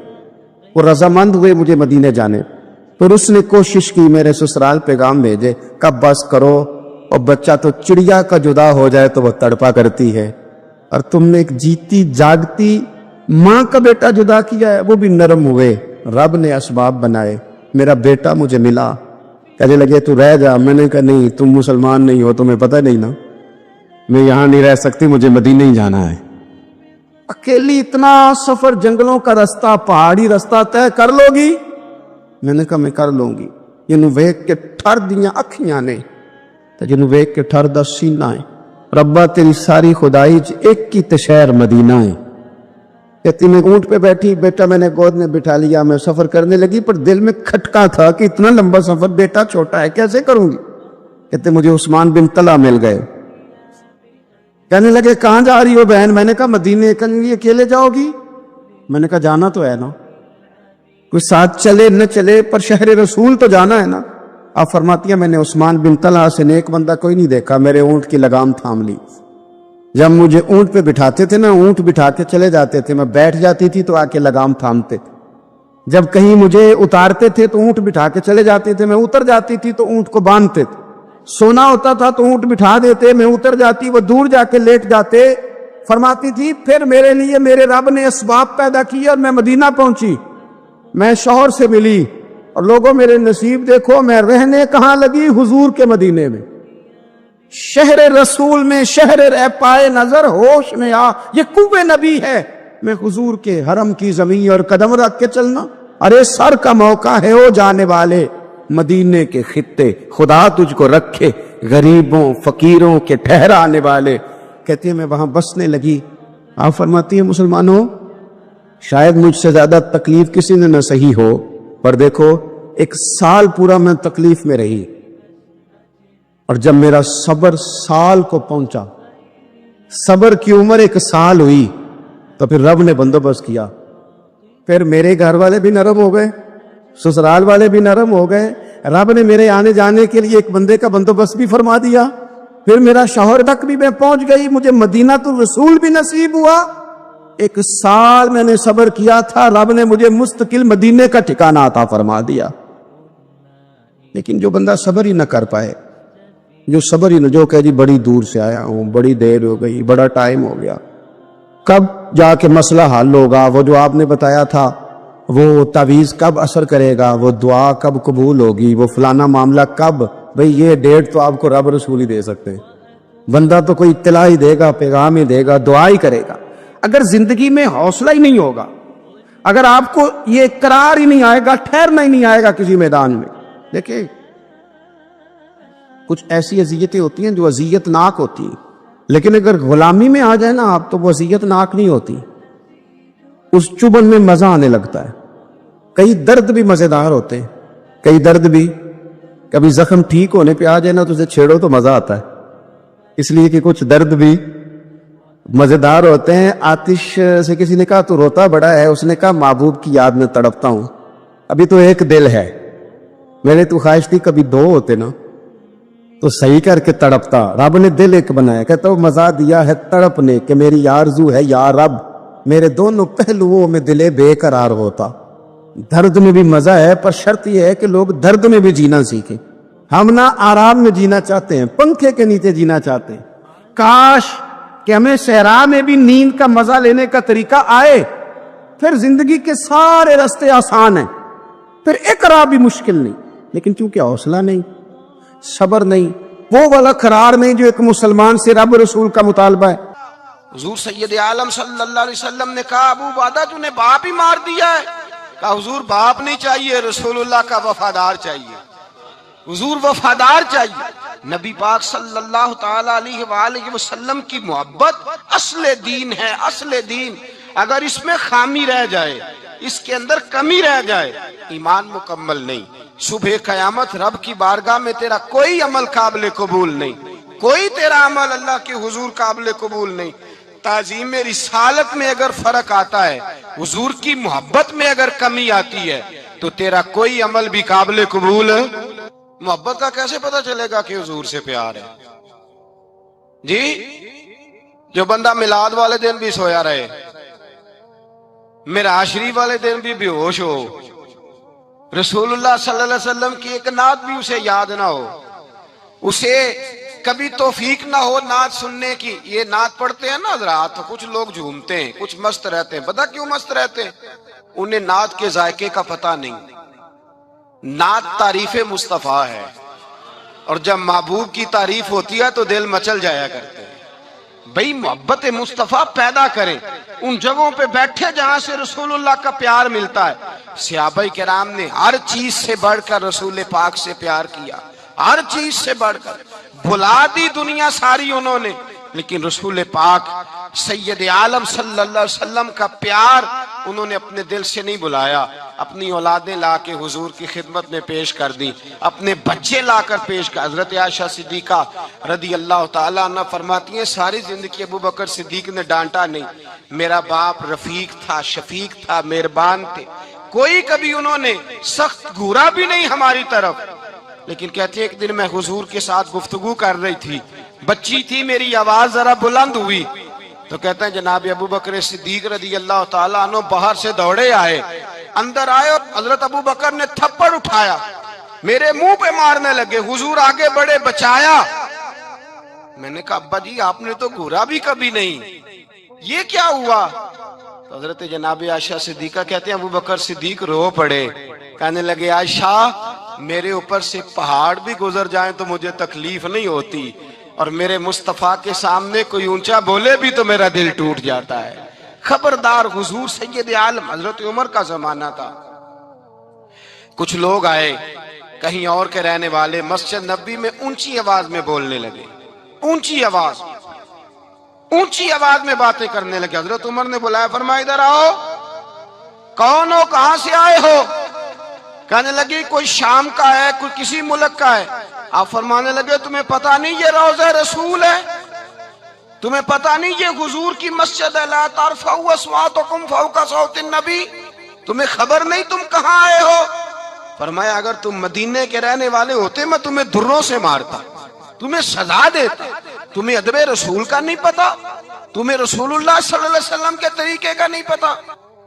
وہ رضامند ہوئے مجھے مدینے جانے۔ پھر اس نے کوشش کی میرے سسرال پیغام بھیجے، کب بس کرو، اور بچہ تو چڑیا کا جدا ہو جائے تو وہ تڑپا کرتی ہے، اور تم نے ایک جیتی جاگتی ماں کا بیٹا جدا کیا ہے۔ وہ بھی نرم ہوئے، رب نے اسباب بنائے، میرا بیٹا مجھے ملا۔ کہنے لگے تو رہ جا، میں نے کہا نہیں، تم مسلمان نہیں ہو، تمہیں پتہ نہیں نا، میں یہاں نہیں رہ سکتی، مجھے مدینے ہی جانا ہے۔ اکیلی اتنا سفر، جنگلوں کا رستہ، پہاڑی رستہ طے کر لو گی؟ میں نے کہا میں کر لوں گی۔ جنوں ویکھ کے ٹھر دیاں اکھیاں نے تے جنوں ویکھ کے ٹھر دا سینہ ہے، ربا تیری ساری خدائی ایک کی تشہر مدینہ ہے۔ کہتی میں اونٹ پہ بیٹھی، بیٹا میں نے گود میں بٹھا لیا، میں سفر کرنے لگی، پر دل میں کھٹکا تھا کہ اتنا لمبا سفر، بیٹا چھوٹا ہے، کیسے کروں گی؟ کہتے مجھے عثمان بن طلحہ مل گئے، کہنے لگے کہاں جا رہی ہو بہن؟ میں نے کہا مدینے۔ کہنے لگے اکیلے جاؤ گی؟ میں نے کہا جانا تو ہے نا، کوئی ساتھ چلے نہ چلے پر شہر رسول تو جانا ہے نا۔ آپ فرماتی ہیں میں نے عثمان بن طلحہ سے نیک بندہ کوئی نہیں دیکھا، میرے اونٹ کی لگام تھام لی۔ جب مجھے اونٹ پہ بٹھاتے تھے نا، اونٹ بٹھا کے چلے جاتے تھے، میں بیٹھ جاتی تھی تو آ کے لگام تھامتے تھے۔ جب کہیں مجھے اتارتے تھے تو اونٹ بٹھا کے چلے جاتے تھے، میں اتر جاتی تھی تو اونٹ کو باندھتے تھے۔ سونا ہوتا تھا تو اونٹ بٹھا دیتے، میں اتر جاتی، وہ دور جا کے لیٹ جاتے۔ فرماتی تھی پھر میرے لیے میرے رب نے اسباب پیدا کیے اور میں مدینہ پہنچی، میں شوہر سے ملی، اور لوگوں میرے نصیب دیکھو، میں رہنے کہاں لگی؟ حضور کے مدینے میں، شہر رسول میں، شہر رہ پائے نظر ہوش میں آ، یہ کوبے نبی ہے، میں حضور کے حرم کی زمین اور قدم رکھ کے چلنا۔ ارے سر کا موقع ہے او جانے والے، مدینے کے خطے خدا تجھ کو رکھے، غریبوں فقیروں کے ٹھہرانے والے۔ کہتی ہیں میں وہاں بسنے لگی۔ آپ فرماتی ہیں مسلمانوں شاید مجھ سے زیادہ تکلیف کسی نے نہ سہی ہو، پر دیکھو 1 سال پورا میں تکلیف میں رہی، اور جب میرا صبر سال کو پہنچا، صبر کی عمر 1 سال ہوئی تو پھر رب نے بندوبست کیا، پھر میرے گھر والے بھی نرم ہو گئے، سسرال والے بھی نرم ہو گئے، رب نے میرے آنے جانے کے لیے ایک بندے کا بندوبست بھی فرما دیا، پھر میرا شوہر تک بھی میں پہنچ گئی، مجھے مدینہ الرسول بھی نصیب ہوا۔ 1 سال میں نے صبر کیا تھا، رب نے مجھے مستقل مدینے کا ٹھکانہ عطا فرما دیا۔ لیکن جو بندہ صبر ہی نہ کر پائے، جو صبر ہی نہ، جو کہ جی بڑی دور سے آیا ہوں، بڑی دیر ہو گئی، بڑا ٹائم ہو گیا، کب جا کے مسئلہ حل ہوگا، وہ جو آپ نے بتایا تھا وہ تعویذ کب اثر کرے گا، وہ دعا کب قبول ہوگی، وہ فلانا معاملہ کب، بھئی یہ ڈیٹ تو آپ کو رب رسول ہی دے سکتے ہیں، بندہ تو کوئی اطلاع ہی دے گا، پیغام ہی دے گا، دعا ہی کرے گا۔ اگر زندگی میں حوصلہ ہی نہیں ہوگا، اگر آپ کو یہ قرار ہی نہیں آئے گا، ٹھہرنا ہی نہیں آئے گا کسی میدان میں، دیکھیں کچھ ایسی اذیتیں ہوتی ہیں جو اذیت ناک ہوتی ہیں، لیکن اگر غلامی میں آ جائے نا آپ تو وہ اذیت ناک نہیں ہوتی، اس چبن میں مزہ آنے لگتا ہے۔ کئی درد بھی مزیدار ہوتے ہیں، کئی درد بھی، کبھی زخم ٹھیک ہونے پہ آ جائے نا تو اسے چھیڑو تو مزہ آتا ہے، اس لیے کہ کچھ درد بھی مزیدار ہوتے ہیں۔ آتش سے کسی نے کہا تو روتا بڑا ہے، اس نے کہا محبوب کی یاد میں تڑپتا ہوں، ابھی تو ایک دل ہے، میں نے تو خواہش تھی کبھی 2 ہوتے نا تو صحیح کر کے تڑپتا، رب نے دل ایک بنایا، کہتا وہ مزہ دیا ہے تڑپنے کہ میری آرزو ہے یا رب میرے دونوں پہلوؤں میں دل بے قرار ہوتا۔ درد میں بھی مزہ ہے، پر شرط یہ ہے کہ لوگ درد میں بھی جینا سیکھیں۔ ہم نہ آرام میں جینا چاہتے ہیں، پنکھے کے نیچے جینا چاہتے ہیں، کاش کہ ہمیں صحرا میں بھی نیند کا مزہ لینے کا طریقہ آئے، پھر زندگی کے سارے راستے آسان ہیں، پھر اقرا بھی مشکل نہیں، لیکن چونکہ حوصلہ نہیں، صبر نہیں، وہ والا قرار نہیں جو ایک مسلمان سے رب رسول کا مطالبہ ہے۔ حضور سید عالم صلی اللہ علیہ وسلم نے کہا ابو عبادہ تو نے باپ ہی مار دیا ہے، کہا حضور باپ نہیں چاہیے، رسول اللہ کا وفادار چاہیے، حضور وفادار چاہیے۔ نبی پاک صلی اللہ تعالی علیہ وآلہ وسلم کی محبت اصل دین ہے، اصل دین۔ اگر اس میں خامی رہ جائے، اس کے اندر کمی رہ جائے، ایمان مکمل نہیں۔ صبح قیامت رب کی بارگاہ میں تیرا کوئی عمل قابل قبول نہیں، کوئی تیرا عمل اللہ کے حضور قابل قبول نہیں۔ تعظیم رسالت میں اگر فرق آتا ہے، حضور کی محبت میں اگر کمی آتی ہے تو تیرا کوئی عمل بھی قابل قبول ہے۔ محبت کا کیسے پتہ چلے گا کہ حضور سے پیار ہے؟ جی جو بندہ میلاد والے دن بھی سویا رہے، معراج شریف والے دن بھی بے ہوش ہو، رسول اللہ صلی اللہ علیہ وسلم کی ایک نعت بھی اسے یاد نہ ہو، اسے کبھی توفیق نہ ہو نعت سننے کی۔ یہ نعت پڑھتے ہیں نا حضرات، تو کچھ لوگ جھومتے ہیں، کچھ مست رہتے ہیں۔ پتہ کیوں مست رہتے ہیں؟ انہیں نعت کے ذائقے کا پتہ نہیں۔ نعت تعریف مصطفیٰ ہے، اور جب محبوب کی تعریف ہوتی ہے تو دل مچل جایا کرتے ہیں۔ بھئی محبت مصطفیٰ پیدا کریں، ان جگہوں پہ بیٹھے جہاں سے رسول اللہ کا پیار ملتا ہے۔ صحابہ کرام نے ہر چیز سے بڑھ کر رسول پاک سے پیار کیا، ہر چیز سے بڑھ کر۔ بھلا دی دنیا ساری انہوں نے، لیکن رسول پاک سید عالم صلی اللہ علیہ وسلم کا پیار انہوں نے اپنے دل سے نہیں بلایا۔ اپنی اولادیں لا کے حضور کی خدمت میں پیش کر دی، اپنے بچے لا کر پیش کر۔ حضرت عائشہ صدیقہ رضی اللہ تعالیٰ عنہ فرماتی ہیں ساری زندگی ابو بکر صدیق نے ڈانٹا نہیں، میرا باپ رفیق تھا، شفیق تھا، مہربان تھے، کوئی کبھی انہوں نے سخت گھورا بھی نہیں ہماری طرف۔ لیکن کہتے ہیں ایک دن میں حضور کے ساتھ گفتگو کر رہی تھی، بچی تھی، میری آواز ذرا بلند ہوئی تو کہتے ہیں جناب ابو بکر صدیق رضی اللہ تعالیٰ عنہ باہر سے دوڑے آئے، اندر آئے اور حضرت ابو بکر نے تھپڑ اٹھایا، میرے منہ پہ مارنے لگے، حضور آگے بڑھے بچایا۔ میں نے کہا ابا جی آپ نے تو گھورا بھی کبھی نہیں، یہ کیا ہوا؟ تو حضرت جناب عائشہ صدیقہ کہتے ہیں ابو بکر صدیق رو پڑے، کہنے لگے عائشہ میرے اوپر سے پہاڑ بھی گزر جائیں تو مجھے تکلیف نہیں ہوتی، اور میرے مصطفیٰ کے سامنے کوئی اونچا بولے بھی تو میرا دل ٹوٹ جاتا ہے۔ خبردار، حضور سید عالم، حضرت عمر کا زمانہ تھا، کچھ لوگ آئے کہیں اور کے رہنے والے، مسجد نبی میں اونچی آواز میں بولنے لگے، اونچی آواز میں باتیں کرنے لگے۔ حضرت عمر نے بلایا، فرمایا ادھر آؤ، کون ہو، کہاں سے آئے ہو؟ کہنے لگے کوئی شام کا ہے، کوئی کسی ملک کا ہے۔ آپ فرمانے لگے تمہیں پتہ نہیں یہ روضہ رسول ہے؟ تمہیں پتہ نہیں یہ حضور کی مسجد ہے، لا ترفعوا اصواتکم فوق صوت النبی، تمہیں خبر نہیں تم کہاں آئے ہو؟ فرمایا اگر تم مدینے کے رہنے والے ہوتے میں تمہیں دروں سے مارتا، تمہیں سزا دیتا، تمہیں ادب رسول کا نہیں پتا، تمہیں رسول اللہ صلی اللہ علیہ وسلم کے طریقے کا نہیں پتا۔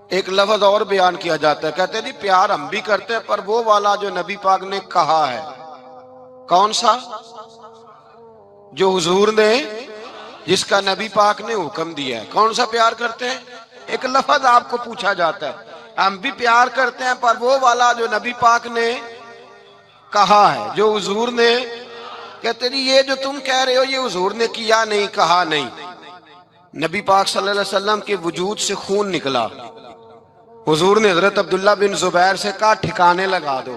ایک لفظ اور بیان کیا جاتا ہے، کہتے جی پیار ہم بھی کرتے ہیں پر وہ والا جو نبی پاک نے کہا ہے۔ کون سا؟ جو حضور نے، جس کا نبی پاک نے حکم دیا ہے۔ کون سا پیار کرتے ہیں؟ ایک لفظ آپ کو پوچھا جاتا ہے، ہم بھی پیار کرتے ہیں پر وہ والا جو نبی پاک نے کہا ہے، جو حضور نے۔ کہتے جی یہ جو تم کہہ رہے ہو یہ حضور نے کیا نہیں، کہا نہیں۔ نبی پاک صلی اللہ علیہ وسلم کے وجود سے خون نکلا، حضور نے حضرت عبداللہ بن زبیر سے کہا ٹھکانے لگا دو،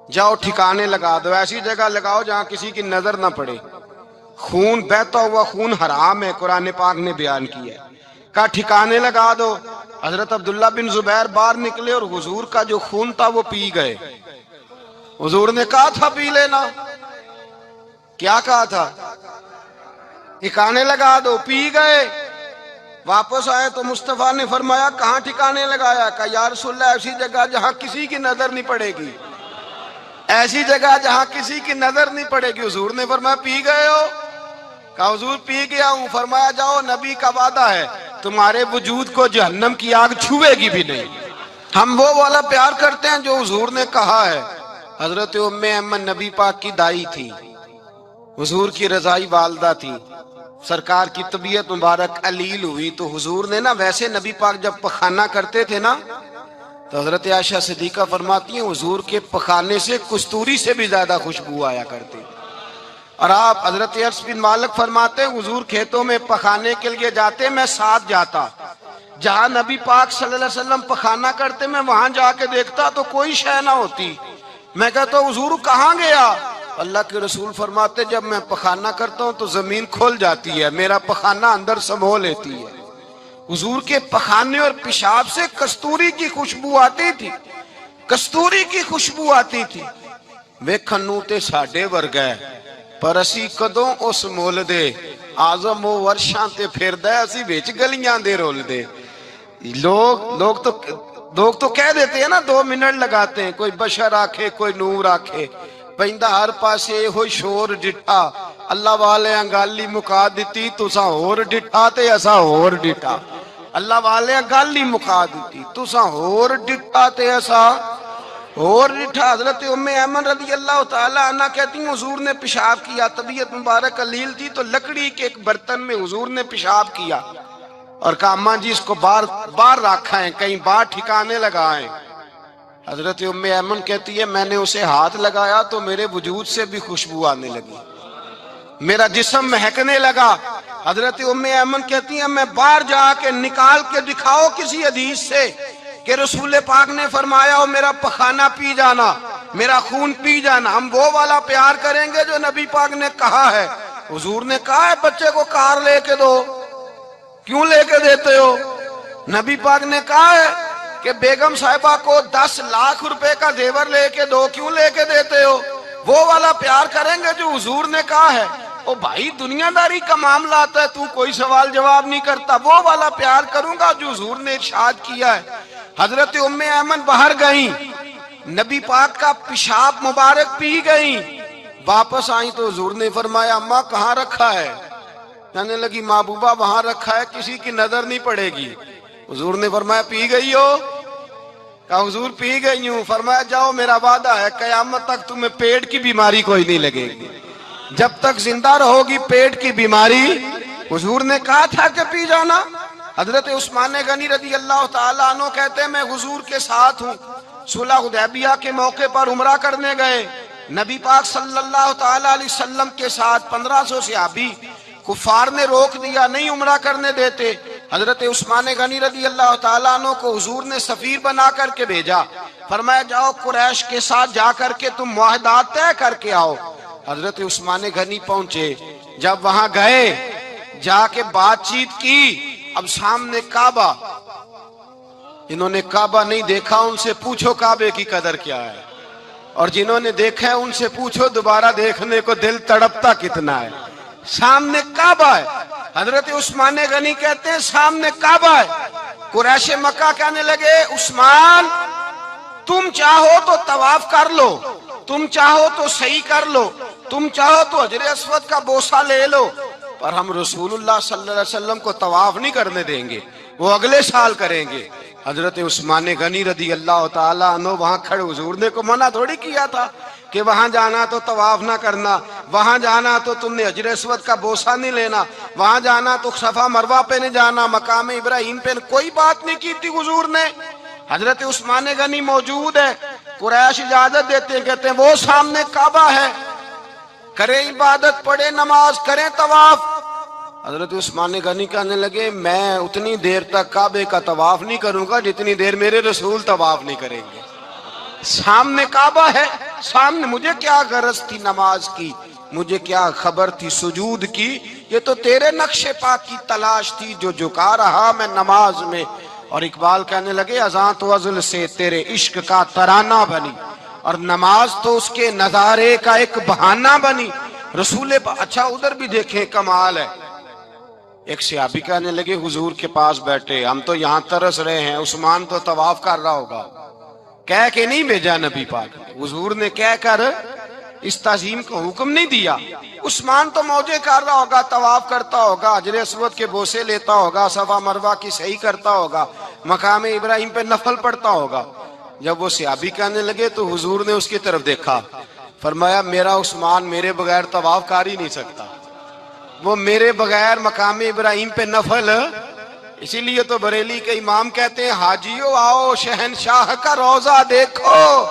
جاؤ ٹھکانے لگا دو، ایسی جگہ لگاؤ جہاں کسی کی نظر نہ پڑے۔ خون بہتا ہوا خون حرام ہے، قرآن پاک نے بیان کیا ہے۔ کہا ٹھکانے لگا دو، حضرت عبداللہ بن زبیر باہر نکلے اور حضور کا جو خون تھا وہ پی گئے۔ حضور نے کہا تھا پی لینا، کیا کہا تھا؟ ٹھکانے لگا دو، پی گئے۔ واپس آئے تو مصطفیٰ نے فرمایا کہاں ٹھکانے لگایا؟ کہا یا رسول اللہ ایسی جگہ جہاں کسی کی نظر نہیں پڑے گی، ایسی جگہ جہاں کسی کی نظر نہیں پڑے گی۔ حضور نے فرمایا پی گئے ہو؟ کہا حضور پی گیا ہوں۔ فرمایا جاؤ نبی کا وعدہ ہے تمہارے وجود کو جہنم کی آگ چھوئے گی بھی نہیں۔ ہم وہ والا پیار کرتے ہیں جو حضور نے کہا ہے۔ حضرت ام ایمن نبی پاک کی دائی تھی، حضور کی رضائی والدہ تھی، سرکار کی طبیعت مبارک علیل ہوئی تو حضور نے نا، ویسے نبی پاک جب پخانہ کرتے تھے نا تو حضرت عائشہ صدیقہ فرماتی ہیں حضور کے پخانے سے کستوری سے بھی زیادہ خوشبو آیا کرتی۔ اور آپ حضرت انس بن مالک فرماتے ہیں حضور کھیتوں میں پخانے کے لیے جاتے، میں ساتھ جاتا، جہاں نبی پاک صلی اللہ علیہ وسلم پخانہ کرتے میں وہاں جا کے دیکھتا تو کوئی شے نہ ہوتی۔ میں کہتا ہوں حضور کہاں گیا؟ اللہ کے رسول فرماتے جب میں پخانہ کرتا ہوں تو زمین کھل جاتی ہے، میرا پخانہ اندر سمو لیتی ہے۔ حضور کے پخانے اور پیشاب سے کستوری کی خوشبو آتی تھی، کستوری کی خوشبو آتی تھی۔ ویکھن نوں تے ساڈے ورگا ہے پر اسی کدوں اس مول دے، آزم و ورشاں تے پھردا ہے اسی وچ گلیاں دے رول دے۔ لوگ تو کہہ دیتے ہیں نا 2 منٹ لگاتے ہیں، کوئی بشر آکھے کوئی نور آکھے، پیندا ہر پاسے ہوئی شور ڈٹھا، اللہ والے گالی مکا دیتی تساں ہور ڈٹھا تے اساں ہور ڈٹھا۔ اللہ والے گالی مکا دیتی تساں ہور ڈٹھا تے اساں اور ڈٹھا۔ حضرت ام ایمن رضی اللہ تعالی عنہ کہتی ہیں حضور نے پیشاب کیا، طبیعت مبارک علیل تھی تو لکڑی کے ایک برتن میں حضور نے پیشاب کیا اور کہا اماں جی اس کو باہر رکھا ہے، کہیں باہر ٹھکانے لگائیں۔ حضرت ام ایمن کہتی ہے میں نے اسے ہاتھ لگایا تو میرے وجود سے بھی خوشبو آنے لگی، میرا جسم مہکنے لگا۔ حضرت ام ایمن کہتی ہیں میں باہر جا کے نکال کے دکھاؤ کسی حدیث سے کہ رسول پاک نے فرمایا ہو میرا پخانہ پی جانا، میرا خون پی جانا۔ ہم وہ والا پیار کریں گے جو نبی پاک نے کہا ہے۔ حضور نے کہا ہے بچے کو کار لے کے دو، کیوں لے کے دیتے ہو؟ نبی پاک نے کہا ہے کہ بیگم صاحبہ کو 10 لاکھ روپے کا زیور لے کے دو، کیوں لے کے دیتے ہو؟ وہ والا پیار کریں گے جو حضور نے کہا ہے۔ او بھائی دنیا داری کا معاملہ آتا ہے تو کوئی سوال جواب نہیں کرتا، وہ والا پیار کروں گا جو حضور نے ارشاد کیا ہے۔ حضرت ام ایمن باہر گئیں، نبی پاک کا پیشاب مبارک پی گئیں، واپس آئیں تو حضور نے فرمایا اماں کہاں رکھا ہے؟ کہنے لگی محبوبہ وہاں رکھا ہے کسی کی نظر نہیں پڑے گی۔ حضور نے فرمایا پی گئی ہو؟ کہا حضور پی گئی ہوں۔ فرمایا جاؤ میرا وعدہ ہے قیامت تک تمہیں پیٹ کی بیماری کوئی نہیں لگے گی، جب تک زندہ رہو گی پیٹ کی بیماری۔ حضور نے کہا تھا کہ پی جانا۔ حضرت عثمان غنی رضی اللہ تعالیٰ عنہ کہتے ہیں میں حضور کے ساتھ ہوں، صلح حدیبیہ کے موقع پر عمرہ کرنے گئے، نبی پاک صلی اللہ تعالیٰ علیہ وسلم کے ساتھ 1500 صحابی، کفار نے روک دیا نہیں عمرہ کرنے دیتے۔ حضرت عثمان غنی رضی اللہ تعالیٰ عنہ کو حضور نے سفیر بنا کر کے بھیجا، فرمایا جاؤ قریش کے ساتھ جا کر کے تم معاہدات طے کر کے آؤ۔ حضرت عثمان غنی پہنچے، جب وہاں گئے جا کے بات چیت کی، اب سامنے کعبہ، جنہوں نے کعبہ نہیں دیکھا ان سے پوچھو کعبے کی قدر کیا ہے، اور جنہوں نے دیکھا ہے ان سے پوچھو دوبارہ دیکھنے کو دل تڑپتا کتنا ہے۔ سامنے کعبہ ہے. حضرت عثمان غنی کہتے ہیں سامنے کعبہ ہے. قریش مکہ کہنے لگے عثمان تم چاہو تو طواف کر لو، تم چاہو تو صحیح کر لو، تم چاہو تو حجر اسود کا بوسہ لے لو، پر ہم رسول اللہ صلی اللہ علیہ وسلم کو طواف نہیں کرنے دیں گے، وہ اگلے سال کریں گے. حضرت عثمان غنی رضی اللہ تعالیٰ عنہ وہاں کھڑے، حضور نے کو منع تھوڑی کیا تھا کہ وہاں جانا تو طواف نہ کرنا، وہاں جانا تو تم نے حجر اسود کا بوسہ نہیں لینا، وہاں جانا تو صفا مروہ پہ نہیں جانا، مقام ابراہیم پہ کوئی بات نہیں کی تھی حضور نے. حضرت عثمان غنی موجود ہے، قریش اجازت دیتے ہیں، کہتے ہیں وہ سامنے کعبہ ہے، کریں عبادت، پڑھیں نماز، کریں طواف. حضرت عثمان غنی کہنے لگے میں اتنی دیر تک کعبے کا طواف نہیں کروں گا جتنی دیر میرے رسول طواف نہیں کریں گے. سامنے کعبہ ہے، سامنے، مجھے کیا غرض تھی نماز کی، مجھے کیا خبر تھی سجود کی، یہ تو تیرے نقش پاک کی تلاش تھی جو جھکا رہا میں نماز میں. اور اقبال کہنے لگے اذان تو ازل سے تیرے عشق کا ترانہ بنی، اور نماز تو اس کے نظارے کا ایک بہانہ بنی. رسول اچھا ادھر بھی دیکھیں کمال ہے. ایک صحابی کہنے لگے حضور کے پاس بیٹھے ہم تو یہاں ترس رہے ہیں، عثمان تو طواف کر رہا ہوگا. کہہ کے نہیں بھیجا نبی پاک، حضور نے کہہ کر اس تعظیم کو حکم نہیں دیا. عثمان تو موجے کر رہا ہوگا، طواف کرتا ہوگا، حجر اسود کے بوسے لیتا ہوگا، صفا مروہ کی صحیح کرتا ہوگا، مقام ابراہیم پہ نفل پڑھتا ہوگا. جب وہ صحابی کہنے لگے تو حضور نے اس کی طرف دیکھا، فرمایا میرا عثمان میرے بغیر طواف کر ہی نہیں سکتا، وہ میرے بغیر مقام ابراہیم پہ نفل. اسی لیے تو بریلی کے امام کہتے ہیں حاجیو آؤ شہنشاہ کا روضہ دیکھو،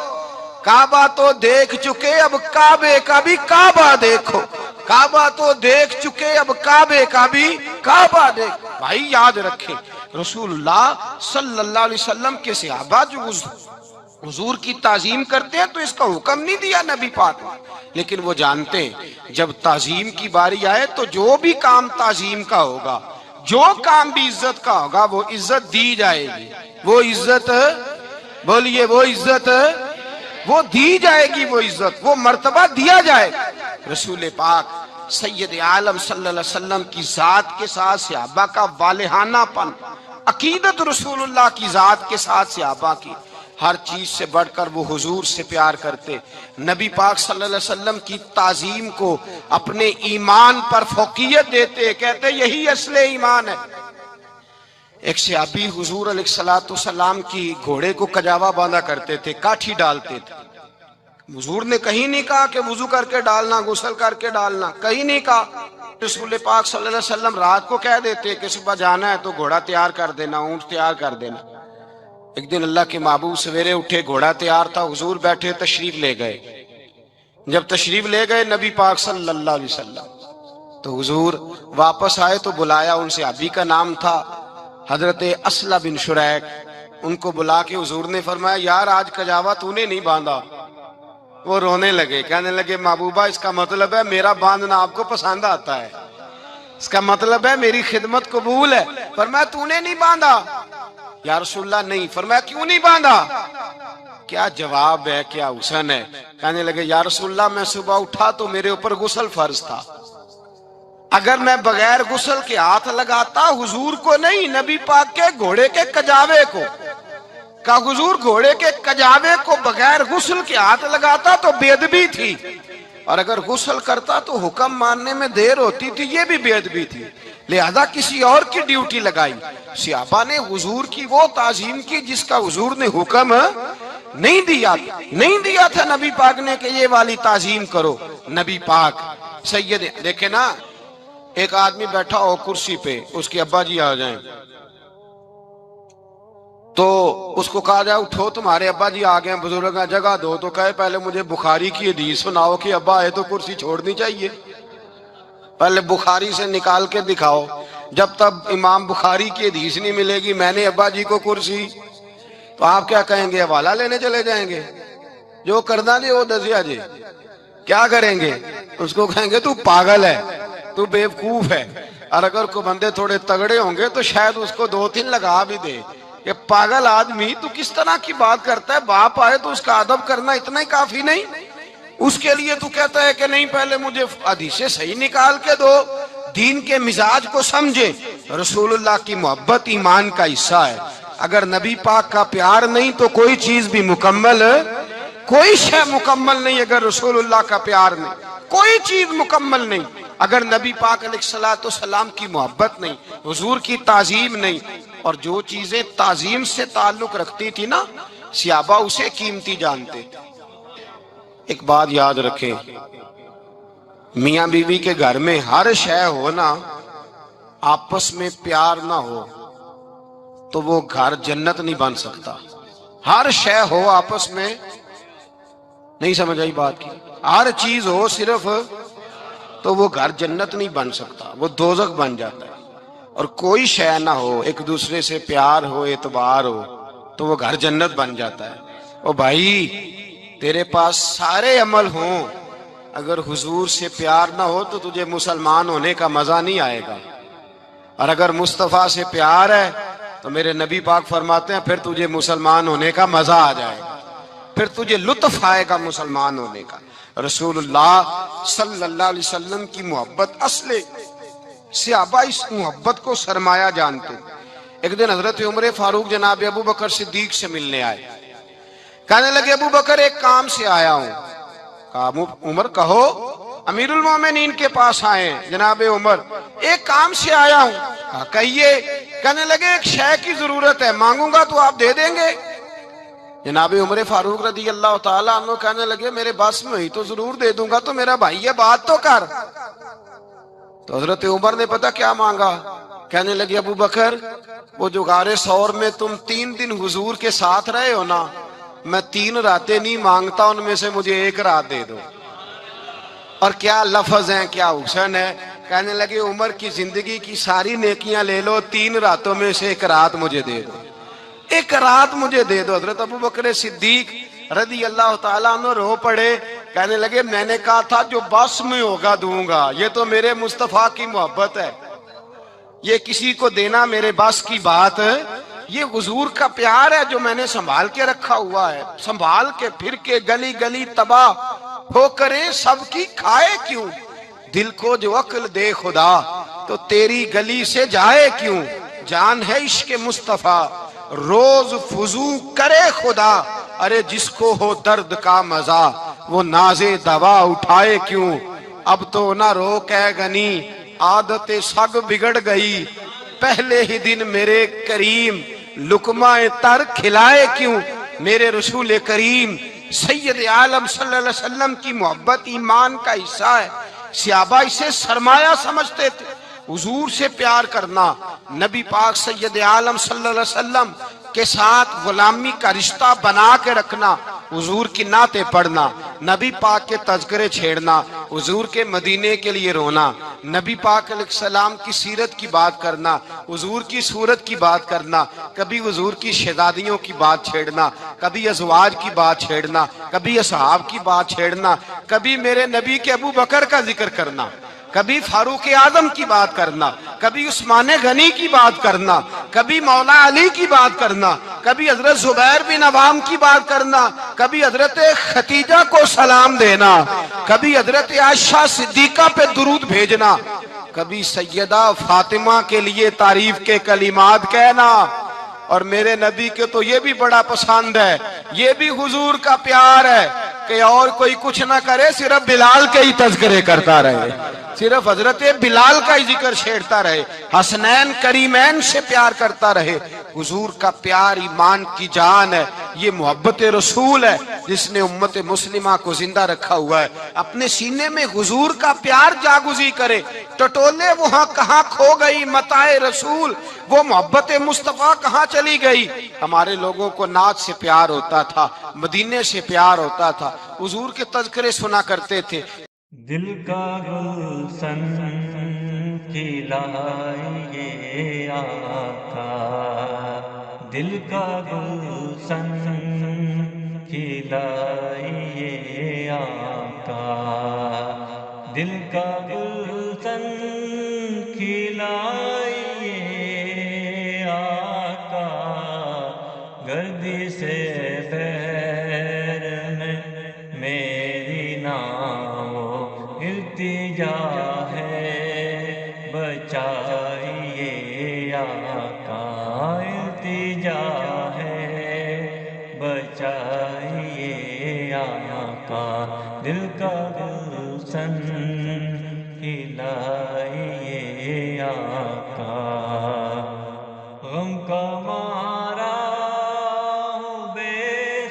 کعبہ تو دیکھ چکے اب کعبے کا بھی کعبہ دیکھو، کعبہ تو دیکھ چکے اب کعبے کا بھی کعبہ دیکھو. بھائی یاد رکھیں رسول اللہ صلی اللہ علیہ وسلم کے صحابہ جو حضور کی تعظیم کرتے ہیں تو اس کا حکم نہیں دیا نبی پاک نے، لیکن وہ جانتے ہیں جب تعظیم کی باری آئے تو جو بھی کام تعظیم کا ہوگا، جو کام بھی عزت کا ہوگا وہ عزت دی جائے گی، وہ عزت بولیے، وہ عزت وہ دی جائے گی، وہ عزت وہ مرتبہ دیا جائے گا. رسول پاک سید عالم صلی اللہ علیہ وسلم کی ذات کے ساتھ صحابہ کا والہانہ پن، عقیدت رسول اللہ کی ذات کے ساتھ صحابہ کی، ہر چیز سے بڑھ کر وہ حضور سے پیار کرتے. نبی پاک صلی اللہ علیہ وسلم کی تعظیم کو اپنے ایمان پر فوقیت دیتے، کہتے یہی اصل ایمان ہے. ایک صحابی حضور علیہ السلام کی گھوڑے کو کجاوا باندھا کرتے تھے، کاٹھی ڈالتے تھے. حضور نے کہیں نہیں کہا کہ وضو کر کے ڈالنا، غسل کر کے ڈالنا، کہیں نہیں کہا. رسول پاک صلی اللہ علیہ وسلم رات کو کہہ دیتے کہ صبح جانا ہے تو گھوڑا تیار کر دینا، اونٹ تیار کر دینا. ایک دن اللہ کے محبوب سویرے اٹھے، گھوڑا تیار تھا، حضور بیٹھے تشریف لے گئے. جب تشریف لے گئے نبی پاک صلی اللہ علیہ وسلم تو حضور واپس آئے تو بلایا، ان سے ابھی کا نام تھا حضرت اسلح بن شریک. ان کو بلا کے حضور نے فرمایا یار آج کجاوا تو نے نہیں باندھا. وہ رونے لگے، کہنے لگے محبوبہ اس کا مطلب ہے میرا باندھنا آپ کو پسند آتا ہے، اس کا مطلب ہے میری خدمت قبول ہے. فرمایا تو نے نہیں باندھا؟ یا رسول اللہ نہیں. فرمایا کیوں نہیں باندھا؟ کیا جواب ہے، کیا حسن ہے. کہنے لگے یا رسول اللہ میں صبح اٹھا تو میرے اوپر غسل فرض تھا، اگر میں بغیر غسل کے ہاتھ لگاتا حضور کو نہیں نبی پاک کے گھوڑے کے کجاوے کو، کہ حضور گھوڑے کے کجاوے کو بغیر غسل کے ہاتھ لگاتا تو بے ادبی تھی، اور اگر غسل کرتا تو حکم ماننے میں دیر ہوتی تھی، یہ بھی بے ادبی تھی، لہذا کسی اور کی ڈیوٹی لگائی. صحابہ نے حضور کی وہ تعظیم کی جس کا حضور نے حکم نہیں دیا تھا نبی پاک نے کہ یہ والی تعظیم کرو. نبی پاک سید دیکھیں نا، ایک آدمی بیٹھا ہو کرسی پہ، اس کے ابا جی آ جائیں تو اس کو کہا جائے اٹھو تمہارے ابا جی آ گئے، بزرگ جگہ دو، تو کہے پہلے مجھے بخاری کی حدیث سناؤ کہ ابا آئے تو کرسی چھوڑنی چاہیے، پہلے بخاری سے نکال کے دکھاؤ. جب تک امام بخاری کی حدیث نہیں ملے گی میں نے ابا جی کو کرسی، تو آپ کیا کہیں گے؟ حوالہ لینے چلے جائیں گے، جو کرنا جی وہ دسیا جی. کیا کریں گے؟ اس کو کہیں گے تو پاگل ہے، تو بیوقوف ہے. اور اگر کوئی بندے تھوڑے تگڑے ہوں گے تو شاید اس کو 2-3 لگا بھی دے کہ پاگل آدمی تو کس طرح کی بات کرتا ہے، باپ آئے تو اس کا ادب کرنا اتنا ہی کافی نہیں. اس کے لیے تو کہتا ہے کہ نہیں پہلے مجھے حدیثیں صحیح نکال کے دو، دین کے مزاج کو سمجھے۔ رسول اللہ کی محبت ایمان کا حصہ ہے، اگر نبی پاک کا پیار نہیں تو کوئی چیز بھی مکمل، کوئی شے مکمل نہیں اگر رسول اللہ کا پیار نہیں، کوئی چیز مکمل نہیں اگر نبی پاک علیہ الصلوۃ والسلام کی محبت نہیں، حضور کی تعظیم نہیں۔ اور جو چیزیں تعظیم سے تعلق رکھتی تھی نا، صحابہ اسے قیمتی جانتے تھے۔ ایک بات یاد رکھیں، میاں بیوی کے گھر میں ہر شے ہو نا، آپس میں پیار نہ ہو تو وہ گھر جنت نہیں بن سکتا۔ ہر شے ہو آپس میں، نہیں سمجھ آئی بات کی، ہر چیز ہو صرف تو وہ گھر جنت نہیں بن سکتا، وہ دوزخ بن جاتا ہے۔ اور کوئی شے نہ ہو، ایک دوسرے سے پیار ہو، اعتبار ہو تو وہ گھر جنت بن جاتا ہے۔ او بھائی، تیرے پاس سارے عمل ہوں، اگر حضور سے پیار نہ ہو تو تجھے مسلمان ہونے کا مزہ نہیں آئے گا، اور اگر مصطفیٰ سے پیار ہے تو میرے نبی پاک فرماتے ہیں پھر تجھے مسلمان ہونے کا مزہ آ جائے گا، پھر تجھے لطف آئے گا مسلمان ہونے کا۔ رسول اللہ صلی اللہ علیہ وسلم کی محبت اصل، صحابہ اس محبت کو سرمایہ جانتے۔ ایک دن حضرت عمر فاروق جناب ابو بکر صدیق سے ملنے آئے، کہنے لگے ابو بکر ایک کام سے آیا ہوں۔ کہا عمر کہو، امیر المومنین کے پاس آئے ہیں جناب عمر، ایک کام سے آیا ہوں۔ کہا کہیے۔ کہنے لگے ایک شے کی ضرورت ہے، مانگوں گا تو آپ دے دیں گے؟ جناب عمر فاروق رضی اللہ تعالیٰ عنہ کہنے لگے میرے بس میں ہوئی تو ضرور دے دوں گا، تو میرا بھائی یہ بات تو کر۔ تو حضرت عمر نے پتہ کیا مانگا؟ کہنے لگے ابو بکر، وہ جو غار ثور میں تم 3 دن حضور کے ساتھ رہے ہو نا، میں 3 راتیں نہیں مانگتا، ان میں سے مجھے 1 رات دے دو۔ اور کیا لفظ ہیں، کیا حسن ہے۔ کہنے لگے عمر کی زندگی کی ساری نیکیاں لے لو، 3 راتوں میں سے 1 رات مجھے دے دو، 1 رات مجھے دے دو۔ حضرت ابو بکر صدیق رضی اللہ تعالیٰ عنہ رو پڑے، کہنے لگے میں نے کہا تھا جو بس میں ہوگا دوں گا، یہ تو میرے مصطفیٰ کی محبت ہے، یہ کسی کو دینا میرے بس کی بات ہے، یہ حضور کا پیار ہے جو میں نے سنبھال کے رکھا ہوا ہے، سنبھال کے پھر کے گلی گلی تباہ ہو کرے سب کی کھائے کیوں، دل کو جو عقل دے خدا تو تیری گلی سے جائے کیوں، جان ہے عشق مصطفیٰ روز فضو کرے خدا، ارے جس کو ہو درد کا مزہ وہ ناز دوا اٹھائے کیوں، اب تو نہ روک ہے غنی عادت سگ بگڑ گئی، پہلے ہی دن میرے کریم لقمہ تر کھلائے کیوں۔ میرے رسول کریم سید عالم صلی اللہ علیہ وسلم کی محبت ایمان کا حصہ ہے، صحابہ اسے سرمایہ سمجھتے تھے۔ حضور سے پیار کرنا، نبی پاک سید عالم صلی اللہ علیہ وسلم کے ساتھ غلامی کا رشتہ بنا کے رکھنا، حضور کی نعتیں پڑھنا، نبی پاک کے تذکرے چھیڑنا، حضور کے مدینے کے لیے رونا، نبی پاک علیہ السلام کی سیرت کی بات کرنا، حضور کی صورت کی بات کرنا، کبھی حضور کی شہزادیوں کی بات چھیڑنا، کبھی ازواج کی بات چھیڑنا، کبھی اصحاب کی بات چھیڑنا، کبھی میرے نبی کے ابو بکر کا ذکر کرنا، کبھی فاروق اعظم کی بات کرنا، کبھی عثمان غنی کی بات کرنا، کبھی مولا علی کی بات کرنا، کبھی حضرت زبیر بن عوام کی بات کرنا، کبھی حضرت خدیجہ کو سلام دینا، کبھی حضرت عائشہ صدیقہ پہ درود بھیجنا، کبھی سیدہ فاطمہ کے لیے تعریف کے کلمات کہنا۔ اور میرے نبی کے تو یہ بھی بڑا پسند ہے، یہ بھی حضور کا پیار ہے کہ اور کوئی کچھ نہ کرے، صرف بلال کے ہی تذکرے کرتا رہے، صرف حضرت بلال کا ہی ذکر چھیڑتا رہے، حسنین کریمین سے پیار کرتا رہے۔ حضور کا پیار ایمان کی جان ہے، یہ محبت رسول ہے جس نے امت مسلمہ کو زندہ رکھا ہوا ہے۔ اپنے سینے میں حضور کا پیار جاگزی کرے، ٹٹولے وہاں کہاں کھو گئی متاع رسول، وہ محبت مصطفیٰ کہاں چلی گئی۔ ہمارے لوگوں کو نعت سے پیار ہوتا تھا، مدینے سے پیار ہوتا تھا، حضور کے تذکرے سنا کرتے تھے۔ دل کا گلشن کھلائیے آقا، دل کا گلشن کھلائیے آقا، دل کا گلشن کھلائیے آقا، گردش بحر میں میری آقا دل کا گلشن کھلائیے آقا غم کا مارا ہوں بے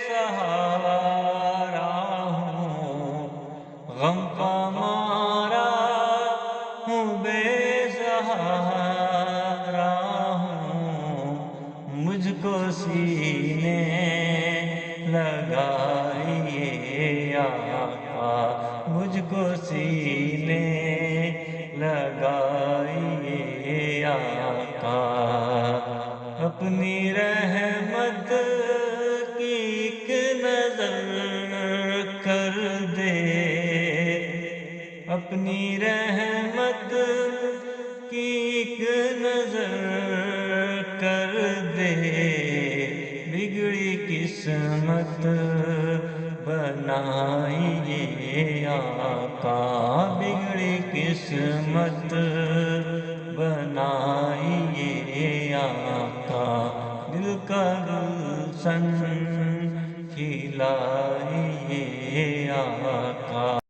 سہارا ہوں غم کا مارا ہوں بے سہارا ہوں مجھ کو سینے لگائیے آقا مجھ کو سینے لگائیے آقا اپنی رحمت کی ایک نظر کر دے اپنی رحمت کی ایک نظر کر دے بگڑی قسمت بنائیے آقا بگڑی قسمت بنائیے آقا دل کا گلشن کھلائیے آقا